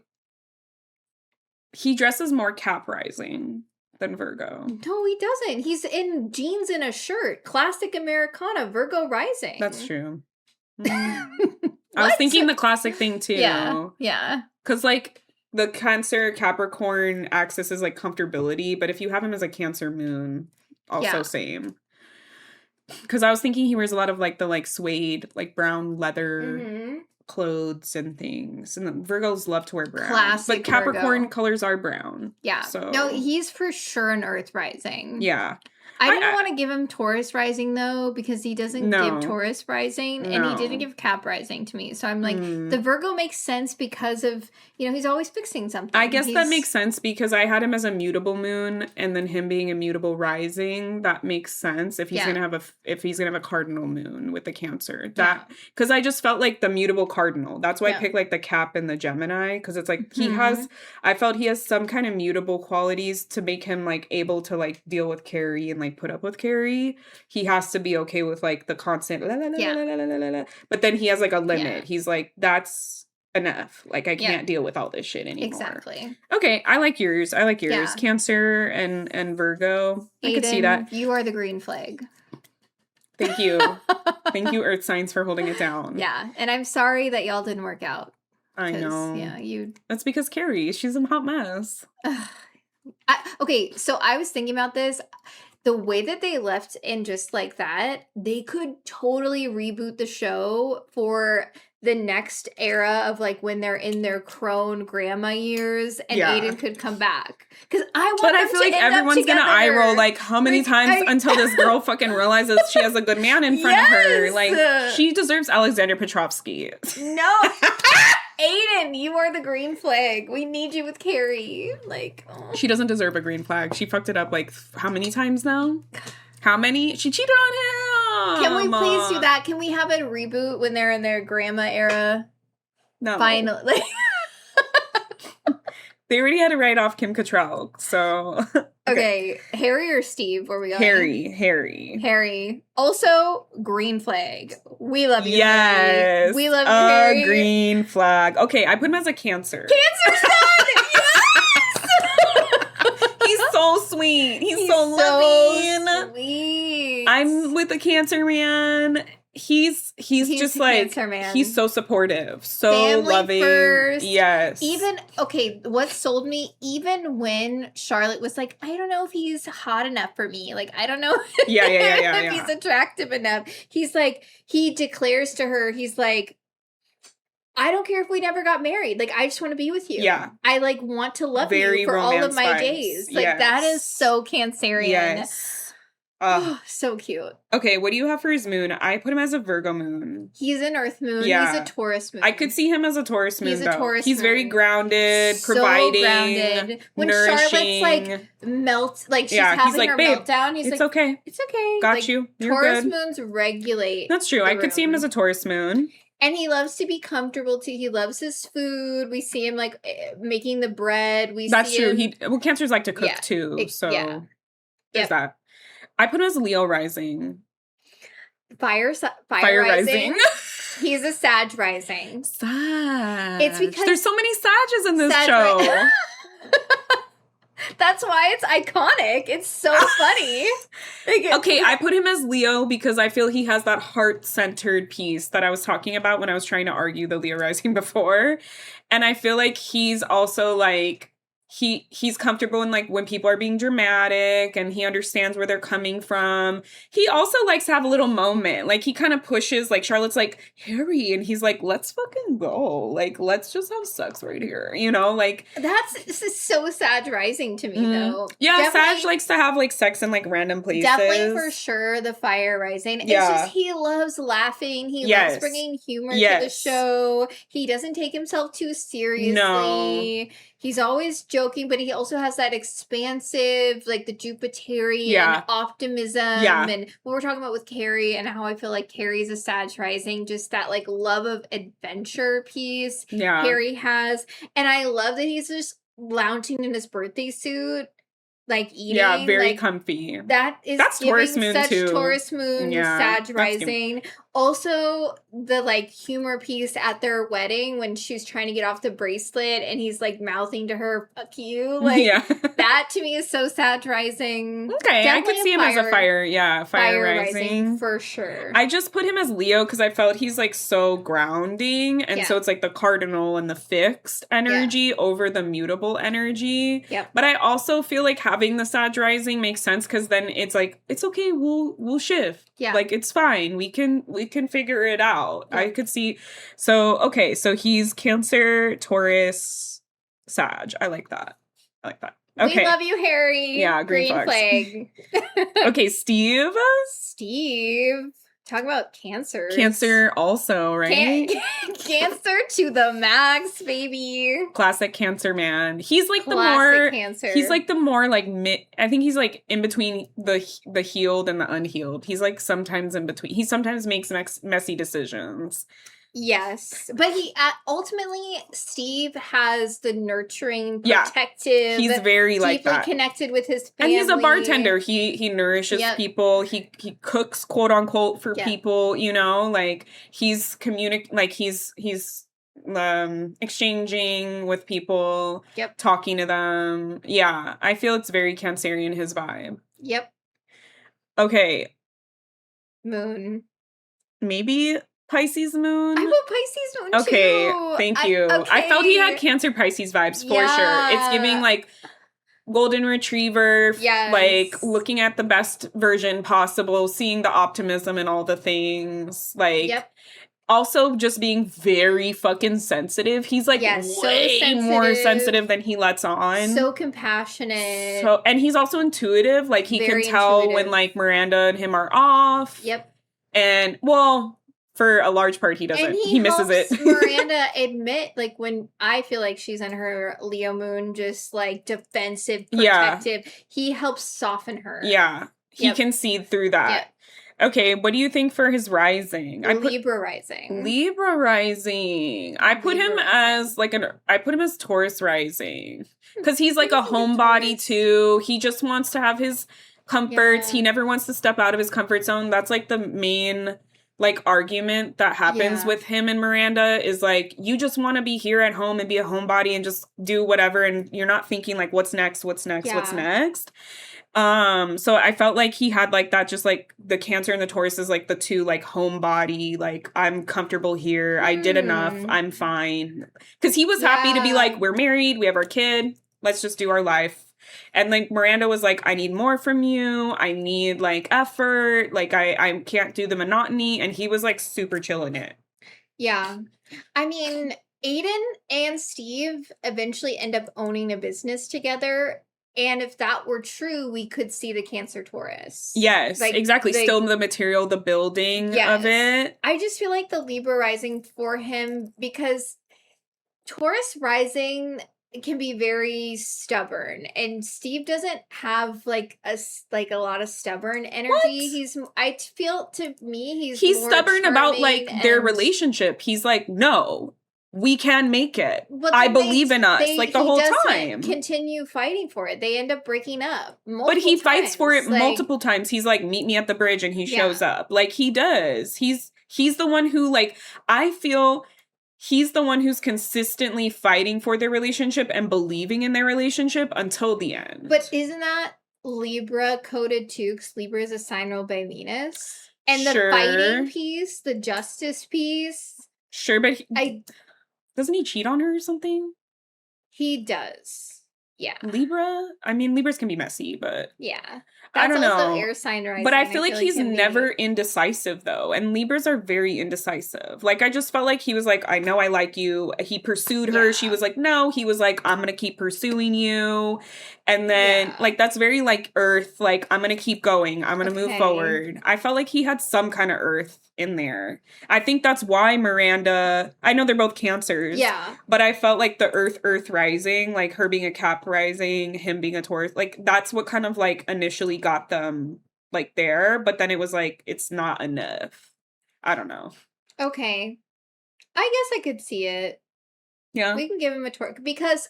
He dresses more Cap rising than Virgo. No, he doesn't. He's in jeans and a shirt. Classic Americana, Virgo rising. That's true. I was thinking the classic thing too. Yeah. Because, like, the Cancer Capricorn axis is like comfortability, but if you have him as a Cancer moon, also same. Because I was thinking he wears a lot of like the like suede, like brown leather clothes and things, and the Virgos love to wear brown. Classic but Capricorn Virgo. colors are brown. Yeah. So no, he's for sure an Earth rising. Yeah. I didn't want to give him Taurus rising, though, because he doesn't give Taurus rising, and he didn't give Cap rising to me. So I'm like, the Virgo makes sense because of, he's always fixing something. I guess that makes sense because I had him as a mutable moon, and then him being a mutable rising, that makes sense if he's gonna have a cardinal moon with the Cancer. That because I just felt like the mutable cardinal. That's why I picked like the Cap and the Gemini, because it's like I felt he has some kind of mutable qualities to make him like able to like deal with Carrie and like put up with Carrie. He has to be okay with like the constant la, la, la, la, la, la, la, la. But then he has like a limit. He's like, that's enough. Like, I can't deal with all this shit anymore. Exactly. Okay, I like yours. Cancer and Virgo. I could see that. You are the green flag. Thank you. Thank you, Earth signs, for holding it down. Yeah, and I'm sorry that y'all didn't work out. I know. Yeah, That's because Carrie, she's a hot mess. Okay, so I was thinking about this. The way that they left in Just Like That, they could totally reboot the show for the next era of like when they're in their crone grandma years, and Aiden could come back. Because I feel like everyone's gonna eye roll like how many times until this girl fucking realizes she has a good man in front of her. Like, she deserves Alexander Petrovsky. No. Aiden, you are the green flag. We need you with Carrie. Like, she doesn't deserve a green flag. She fucked it up like how many times now? How many? She cheated on him. Can we please do that? Can we have a reboot when they're in their grandma era? No. Finally. They already had to write off Kim Cattrall, so... Okay, Harry or Steve? Where we going? Harry. Also, green flag. We love you, yes. Harry. We love you, Harry. Green flag. Okay, I put him as a Cancer. Cancer son! Yes! He's so sweet. He's so loving. Sweet. I'm with the Cancer man. He's just like, man. He's so supportive, so family loving. First. Yes. Even, okay, what sold me, even when Charlotte was like, I don't know if he's hot enough for me. Like, I don't know if he's attractive enough. He's like, he declares to her, he's like, I don't care if we never got married. Like, I just want to be with you. Yeah. I, like, want to love you for all of my days. Like, that is so Cancerian. Yes. So cute. Okay, what do you have for his moon? I put him as a Virgo moon. He's an Earth moon. Yeah. He's a Taurus moon. I could see him as a Taurus moon, He's a Taurus He's moon. very grounded, So providing, grounded. When nourishing. Charlotte's like she's having like, her babe, meltdown. He's it's like, okay. It's okay. Got like, you. You're Taurus good. moons regulate. That's true. I could see him as a Taurus moon. And he loves to be comfortable too. He loves his food. We see him like making the bread. That's true. Cancers like to cook too. There's that. I put him as a Leo rising. Fire rising. He's a Sag rising. Sag. It's because there's so many Sages in this show. That's why it's iconic. It's so funny. Okay, I put him as Leo because I feel he has that heart-centered piece that I was talking about when I was trying to argue the Leo rising before. And I feel like he's also like, he's comfortable in like when people are being dramatic and he understands where they're coming from. He also likes to have a little moment. Like he kind of pushes, like Charlotte's like, Harry, and he's like, let's fucking go. Like, let's just have sex right here. You know, like This is so Sag rising to me though. Yeah, Sag likes to have like sex in like random places. Definitely for sure the fire rising. Yeah. It's just he loves laughing. He loves bringing humor to the show. He doesn't take himself too seriously. No. He's always joking, but he also has that expansive, like the Jupiterian optimism. Yeah. And what we're talking about with Carrie and how I feel like Carrie's a Sag rising, just that like love of adventure piece Harry has. And I love that he's just lounging in his birthday suit, like eating. Yeah, very like, comfy. That's Taurus moon such too. Taurus moon, Sag rising. Also, the like humor piece at their wedding when she's trying to get off the bracelet and he's like mouthing to her, "Fuck you!" Like that to me is so Sag rising. Okay, I could see him as a fire rising for sure. I just put him as Leo because I felt he's like so grounding, and so it's like the cardinal and the fixed energy over the mutable energy. Yep. But I also feel like having the Sag rising makes sense because then it's like it's okay, we'll shift. Yeah, like it's fine. We can figure it out. Yeah. I could see. So, okay. So he's Cancer, Taurus, Sag. I like that. Okay. We love you, Harry. Yeah, green flag. Okay, Steve. Talk about Cancer. Cancer also, right? Cancer to the max, baby. Classic Cancer man. He's like Cancer. He's like the more like I think he's like in between the healed and the unhealed. He's like sometimes in between. He sometimes makes messy decisions. Yes, but he ultimately Steve has the nurturing, protective. He's very like that, connected with his family, and he's a bartender. He nourishes people. He cooks, quote unquote, for people. You know, like he's he's exchanging with people. Yep, talking to them. Yeah, I feel it's very Cancerian, his vibe. Yep. Okay. Moon. Maybe Pisces moon. I put Pisces moon too. Okay, thank you. I felt he had Cancer Pisces vibes for sure. It's giving like golden retriever, like looking at the best version possible, seeing the optimism and all the things. Like also just being very fucking sensitive. He's like way more sensitive than he lets on. So compassionate. And he's also intuitive. Like he can tell when like Miranda and him are off. Yep. And well, for a large part, he doesn't. And he misses it. Miranda admit, like, when I feel like she's in her Leo moon, just, like, defensive, protective, he helps soften her. Yeah. He can see through that. Yep. Okay, what do you think for his rising? Libra rising. Libra rising. I put him as, like, I put him as Taurus rising. Because he's, like, a homebody, too. He just wants to have his comforts. He never wants to step out of his comfort zone. That's, like, the main like argument that happens with him and Miranda is like, you just want to be here at home and be a homebody and just do whatever, and you're not thinking like what's next. So I felt like he had like that, just like the Cancer and the Taurus is like the two like homebody, like I'm comfortable here, I did enough, I'm fine, because he was happy to be like, we're married, we have our kid, let's just do our life. And, like, Miranda was like, I need more from you. I need, like, effort. Like, I can't do the monotony. And he was, like, super chill in it. Yeah. I mean, Aiden and Steve eventually end up owning a business together. And if that were true, we could see the Cancer Taurus. Yes, like, exactly. Still the material, the building of it. I just feel like the Libra rising for him, because Taurus rising can be very stubborn, and Steve doesn't have like a lot of stubborn energy. What? I feel to me he's more stubborn about like their relationship. He's like, no, we can make it. I believe in us. Like the whole time. Continue fighting for it. They end up breaking up. But he fights for it multiple times. He's like, meet me at the bridge, and he shows up. Like he does. He's the one who, like, I feel he's the one who's consistently fighting for their relationship and believing in their relationship until the end. But isn't that Libra coded too? Because Libra is a sign ruled by Venus. And the fighting piece, the justice piece. Sure, but doesn't he cheat on her or something? He does. Yeah. Libra? I mean, Libras can be messy, but Yeah. I That's don't also know. air sign rising. But I feel like he's can be- never indecisive, though. And Libras are very indecisive. Like, I just felt like he was like, I know I like you. He pursued her. Yeah. She was like, no. He was like, I'm going to keep pursuing you. And then, Yeah. like, that's very, like, Earth. Like, I'm going to keep going. I'm going to move Okay. forward. I felt like he had some kind of Earth in there. I think that's why Miranda, I know they're both Cancers. Yeah. But I felt like the Earth rising, like her being a Cap rising, him being a Taurus, like, that's what kind of, like, initially got them like there, but then it was like it's not enough. I don't know. Okay. I guess I could see it. Yeah. We can give him a torque because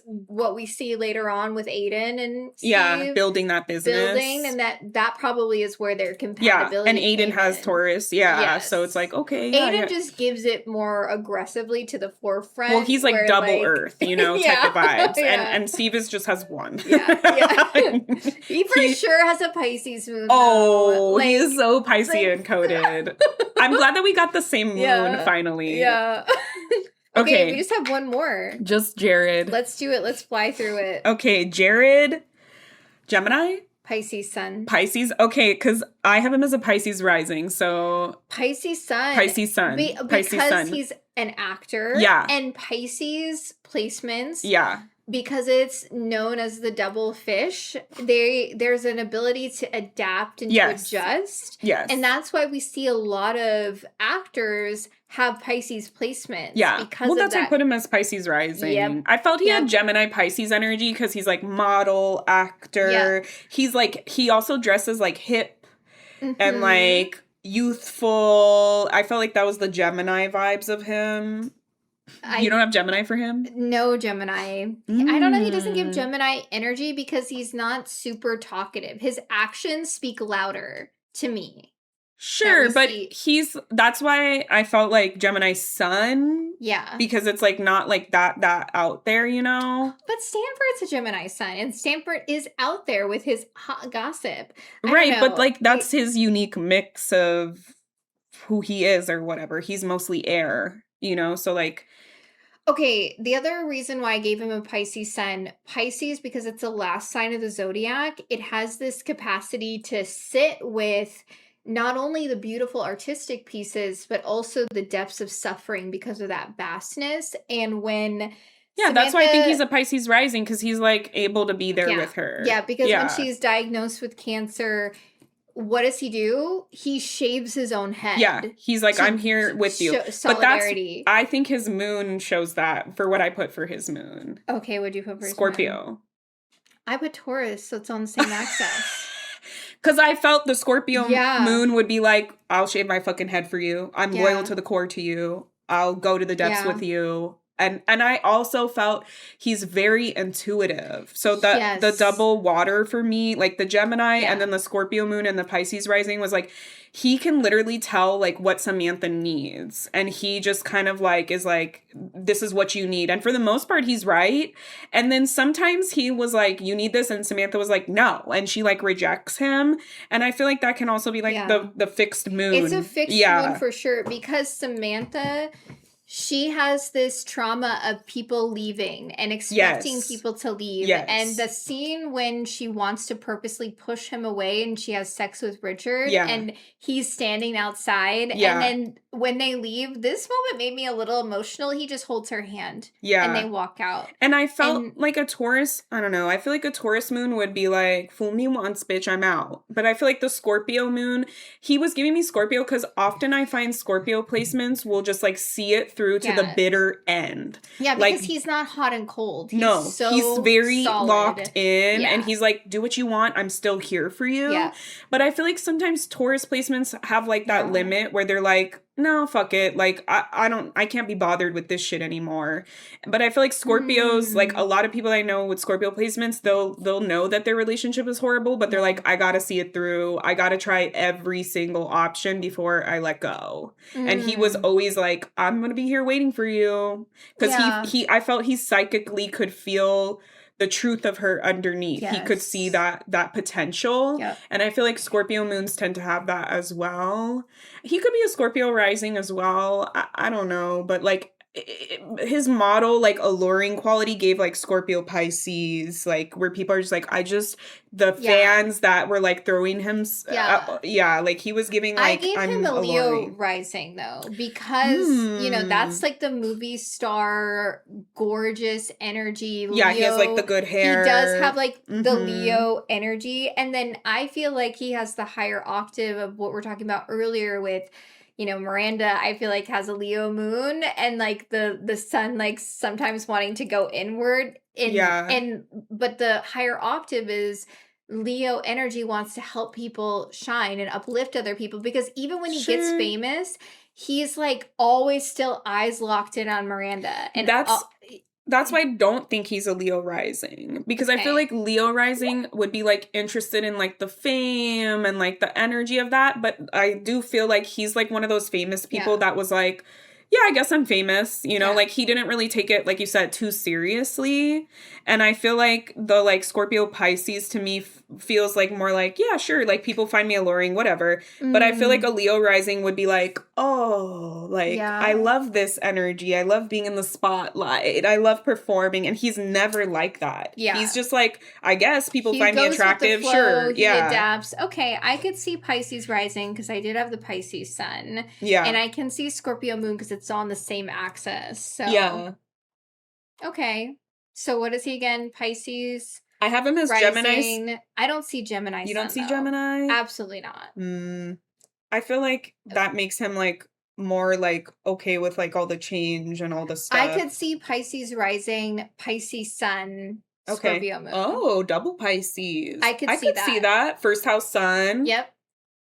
what we see later on with Aiden and Steve, yeah, building that business, and that probably is where their compatibility. And Aiden has in. Taurus, yes. So it's like okay, Aiden just gives it more aggressively to the forefront. Well, he's like double like, Earth, type of vibes, and Steve just has one. He for sure has a Pisces moon. Oh, he is so Piscean coded. I'm glad that we got the same moon finally. Yeah. Okay, we just have one more. Just Jared. Let's do it. Let's fly through it. Okay, Jared, Gemini? Pisces sun. Pisces? Okay, because I have him as a Pisces rising, so... Pisces sun. Pisces sun. Because he's an actor. Yeah. And Pisces placements. Yeah. Because it's known as the double fish, there's an ability to adapt and to adjust. Yes. And that's why we see a lot of actors have Pisces placements. Yeah. Because that's why I put him as Pisces rising. Yep. I felt he had Gemini Pisces energy because he's like model, actor. Yep. He's like, he also dresses like hip and like youthful. I felt like that was the Gemini vibes of him. You don't have Gemini for him? No Gemini. I don't know. He doesn't give Gemini energy because he's not super talkative. His actions speak louder to me. Sure, but that's why I felt like Gemini sun. Yeah. Because it's like not like that out there, But Stanford's a Gemini sun, and Stanford is out there with his hot gossip. Right, but like that's his unique mix of who he is or whatever. He's mostly air, so like... Okay, the other reason why I gave him a Pisces sun, Pisces, because it's the last sign of the zodiac, it has this capacity to sit with not only the beautiful artistic pieces, but also the depths of suffering because of that vastness. And when... Yeah, that's why I think he's a Pisces rising, because he's like able to be there with her. Yeah, because when she's diagnosed with cancer... What does he do? He shaves his own head. Yeah, he's like, I'm here with you. Solidarity. But I think his moon shows that for what I put for his moon. Okay, what'd you put for his Scorpio. Moon? I put Taurus, so it's on the same axis. Because I felt the Scorpio moon would be like, I'll shave my fucking head for you. I'm loyal to the core to you. I'll go to the depths with you. And I also felt he's very intuitive. So the double water for me, like the Gemini and then the Scorpio moon and the Pisces rising was like, he can literally tell like what Samantha needs. And he just kind of like is like, this is what you need. And for the most part, he's right. And then sometimes he was like, you need this. And Samantha was like, no. And she like rejects him. And I feel like that can also be like the fixed moon. It's a fixed moon for sure. Because Samantha... She has this trauma of people leaving and expecting people to leave. Yes. And the scene when she wants to purposely push him away and she has sex with Richard and he's standing outside. And then when they leave, this moment made me a little emotional. He just holds her hand. Yeah. And they walk out. And I felt like a Taurus, I don't know. I feel like a Taurus moon would be like, fool me once, bitch, I'm out. But I feel like the Scorpio moon, he was giving me Scorpio because often I find Scorpio placements will just like see it through to the bitter end. Yeah, because he's not hot and cold. He's very locked in and he's like, do what you want. I'm still here for you. Yeah. But I feel like sometimes Taurus placements have like that limit where they're like, no, fuck it. Like, I can't be bothered with this shit anymore. But I feel like Scorpios, like a lot of people I know with Scorpio placements, they'll know that their relationship is horrible, but they're like, I gotta see it through. I gotta try every single option before I let go. And he was always like, I'm gonna be here waiting for you. Because I felt he psychically could feel the truth of her underneath. Yes. He could see that potential. Yep. And I feel like Scorpio moons tend to have that as well. He could be a Scorpio rising as well. I don't know. But like his model, like, alluring quality gave, like, Scorpio Pisces, like, where people are just like, the fans that were, like, throwing him, like, he was giving, I like, gave I'm him a alluring. Leo rising, though, because, that's, like, the movie star, gorgeous energy, Leo. Yeah, he has, like, the good hair. He does have, like, the Leo energy, and then I feel like he has the higher octave of what we're talking about earlier with, Miranda, I feel like has a Leo moon, and, like, the sun, like, sometimes wanting to go inward. But the higher octave is Leo energy wants to help people shine and uplift other people, because even when he gets famous, he's, like, always still eyes locked in on Miranda. And that's why I don't think he's a Leo rising, because I feel like Leo rising would be, like, interested in, like, the fame and, like, the energy of that. But I do feel like he's, like, one of those famous people that was like, yeah, I guess I'm famous, like, he didn't really take it, like you said, too seriously. And I feel like the, like, Scorpio Pisces to me feels like more like, yeah, sure, like, people find me alluring, whatever. But I feel like a Leo rising would be like, oh, like, I love this energy. I love being in the spotlight. I love performing. And he's never like that. Yeah. He's just like, I guess people find me attractive. Sure. He adapts. Okay, I could see Pisces rising because I did have the Pisces sun. Yeah. And I can see Scorpio moon because it's on the same axis. So yeah. Okay. So what is he again? Pisces. I have him as rising. Gemini. I don't see Gemini. You don't see Gemini? Absolutely not. I feel like that makes him, like, more, like, okay with, like, all the change and all the stuff. I could see Pisces rising, Pisces sun, Scorpio moon. Oh, double Pisces. I could see that. First house sun. Yep.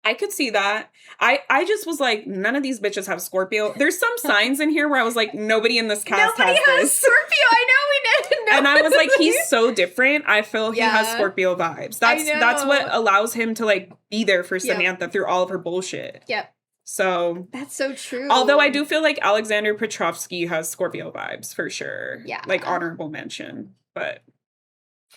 I could see that. I just was like, none of these bitches have Scorpio. There's some signs in here where I was like, nobody in this cast has this. Scorpio. I know we didn't know. And I was like, he's so different. I feel he has Scorpio vibes. That's what allows him to, like, be there for Samantha through all of her bullshit. Yep. So that's so true. Although I do feel like Alexander Petrovsky has Scorpio vibes for sure. Yeah. Like, honorable mention. But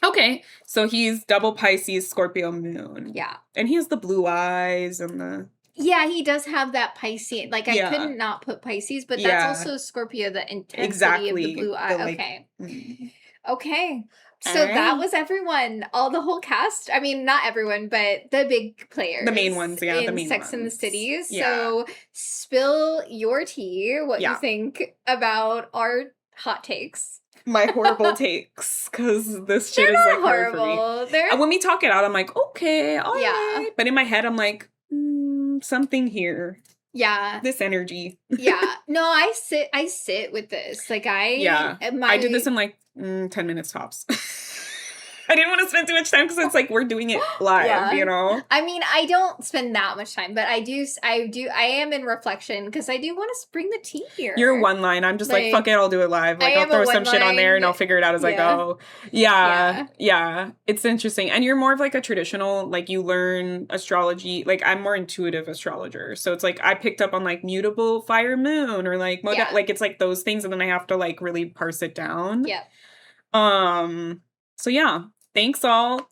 okay, so he's double Pisces, Scorpio moon. Yeah. And he has the blue eyes and the... Yeah, he does have that Pisces. Like, I couldn't not put Pisces, but that's also Scorpio, the intensity of the blue eye. Okay. Okay. So that was everyone. The whole cast. I mean, not everyone, but the big players. The main ones, yeah. The main Sex and the City. Yeah. So spill your tea, what you think about our hot takes. My horrible takes, because this shit is, like, horrible. When we talk it out, I'm like, okay, all right. But in my head, I'm like, something here. Yeah. This energy. Yeah. No, I sit with this. Like, I did this in, like, 10 minutes tops. I didn't want to spend too much time because it's like we're doing it live, you know? I mean, I don't spend that much time, but I am in reflection because I do want to bring the tea here. You're one line. I'm just like, fuck it, I'll do it live. Like, I'll throw some shit on there and I'll figure it out as I go. Yeah. It's interesting. And you're more of, like, a traditional, like, you learn astrology. Like, I'm more intuitive astrologer. So it's like I picked up on, like, mutable fire moon or, like, like, it's like those things and then I have to, like, really parse it down. Yeah. So yeah. Thanks all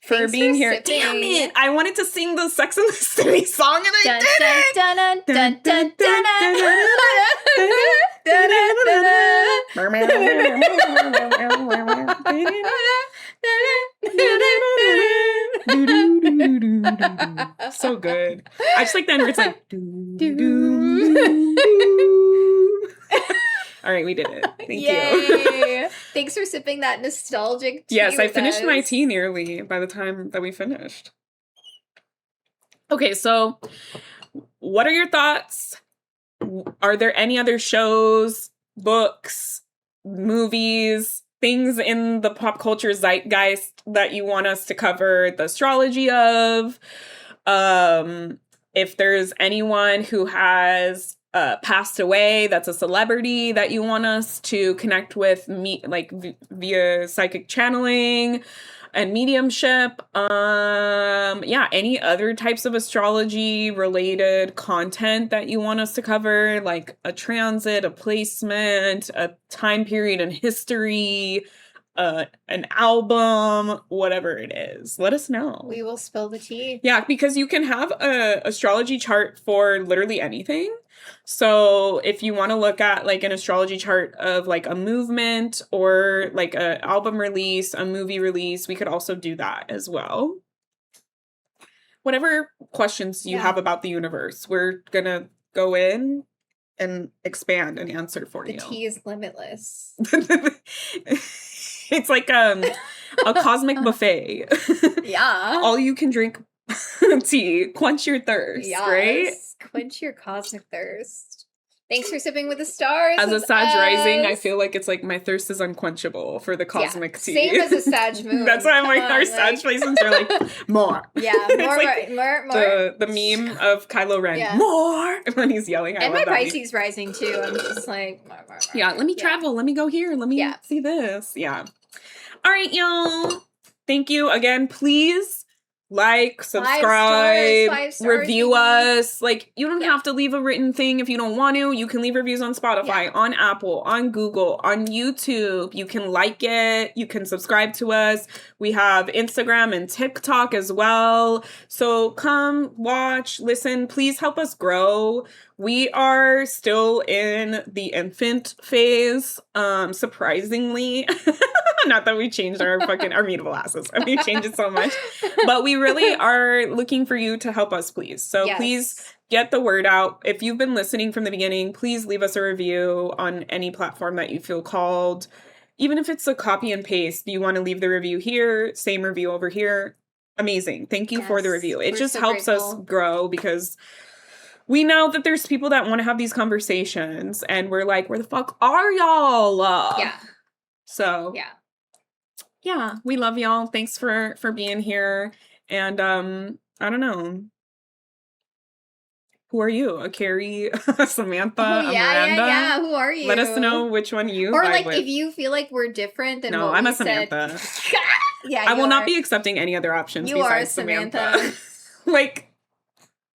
for being here. Sipping. Damn it! I wanted to sing the Sex and the City song and I didn't. So good. I just like that. It's like. All right, we did it. Thank you. Thanks for sipping that nostalgic tea. Yes, I finished my tea nearly by the time that we finished. Okay, so what are your thoughts? Are there any other shows, books, movies, things in the pop culture zeitgeist that you want us to cover the astrology of? If there's anyone who has passed away that's a celebrity that you want us to connect with via psychic channeling and mediumship, any other types of astrology related content that you want us to cover, like a transit, a placement, a time period in history, an album, whatever it is. Let us know. We will spill the tea. Yeah, because you can have a astrology chart for literally anything. So if you want to look at like an astrology chart of like a movement or like a album release, a movie release, we could also do that as well. Whatever questions you have about the universe, we're gonna go in and expand and answer for you. The tea is limitless. It's like a cosmic buffet. Yeah. All you can drink tea, quench your thirst, right? Quench your cosmic thirst. Thanks for sipping with the stars. As a Sag rising, I feel like it's like my thirst is unquenchable for the cosmic tea. Same as a Sag moon. That's why I'm like, our Sag placements are like, more. Yeah, more, like more. The meme of Kylo Ren, more, when he's yelling. And my Pisces rising too. I'm just like, more. Yeah, let me travel. Let me go here. Let me see this. Yeah. All right, y'all. Thank you again. Please like, subscribe, 5 stars, review us. Like, you don't have to leave a written thing if you don't want to. You can leave reviews on Spotify, on Apple, on Google, on YouTube. You can like it. You can subscribe to us. We have Instagram and TikTok as well. So come, watch, listen. Please help us grow. We are still in the infant phase, surprisingly. Not that we changed our mutable asses. I mean, we changed it so much. But we really are looking for you to help us, please. So please get the word out. If you've been listening from the beginning, please leave us a review on any platform that you feel called. Even if it's a copy and paste, you want to leave the review here, same review over here. Amazing. Thank you for the review. It just helps us grow because we know that there's people that want to have these conversations and we're like, where the fuck are y'all? Yeah. So yeah, we love y'all. Thanks for being here. And I don't know. Who are you? A Carrie, a Samantha, a Miranda? Yeah. Who are you? Let us know which one you or vibe like with. If you feel like we're different than I'm a Samantha. I will not be accepting any other options besides Samantha. Like,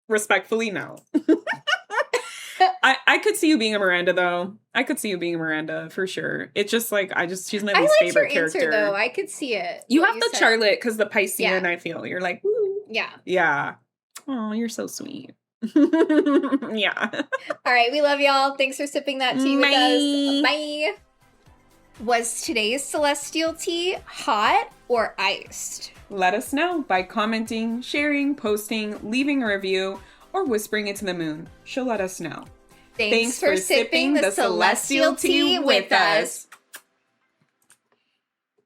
respectfully, no. I could see you being a Miranda, though. I could see you being a Miranda, for sure. It's just like, she's my least favorite character. Answer, though. I could see it. You have the Charlotte, because the Piscean, I feel. You're like, woo. Yeah. Yeah. Oh, you're so sweet. Yeah. All right, we love y'all. Thanks for sipping that tea with us. Bye. Was today's celestial tea hot or iced? Let us know by commenting, sharing, posting, leaving a review, or whispering it to the moon. She'll let us know. Thanks for sipping the celestial tea with us.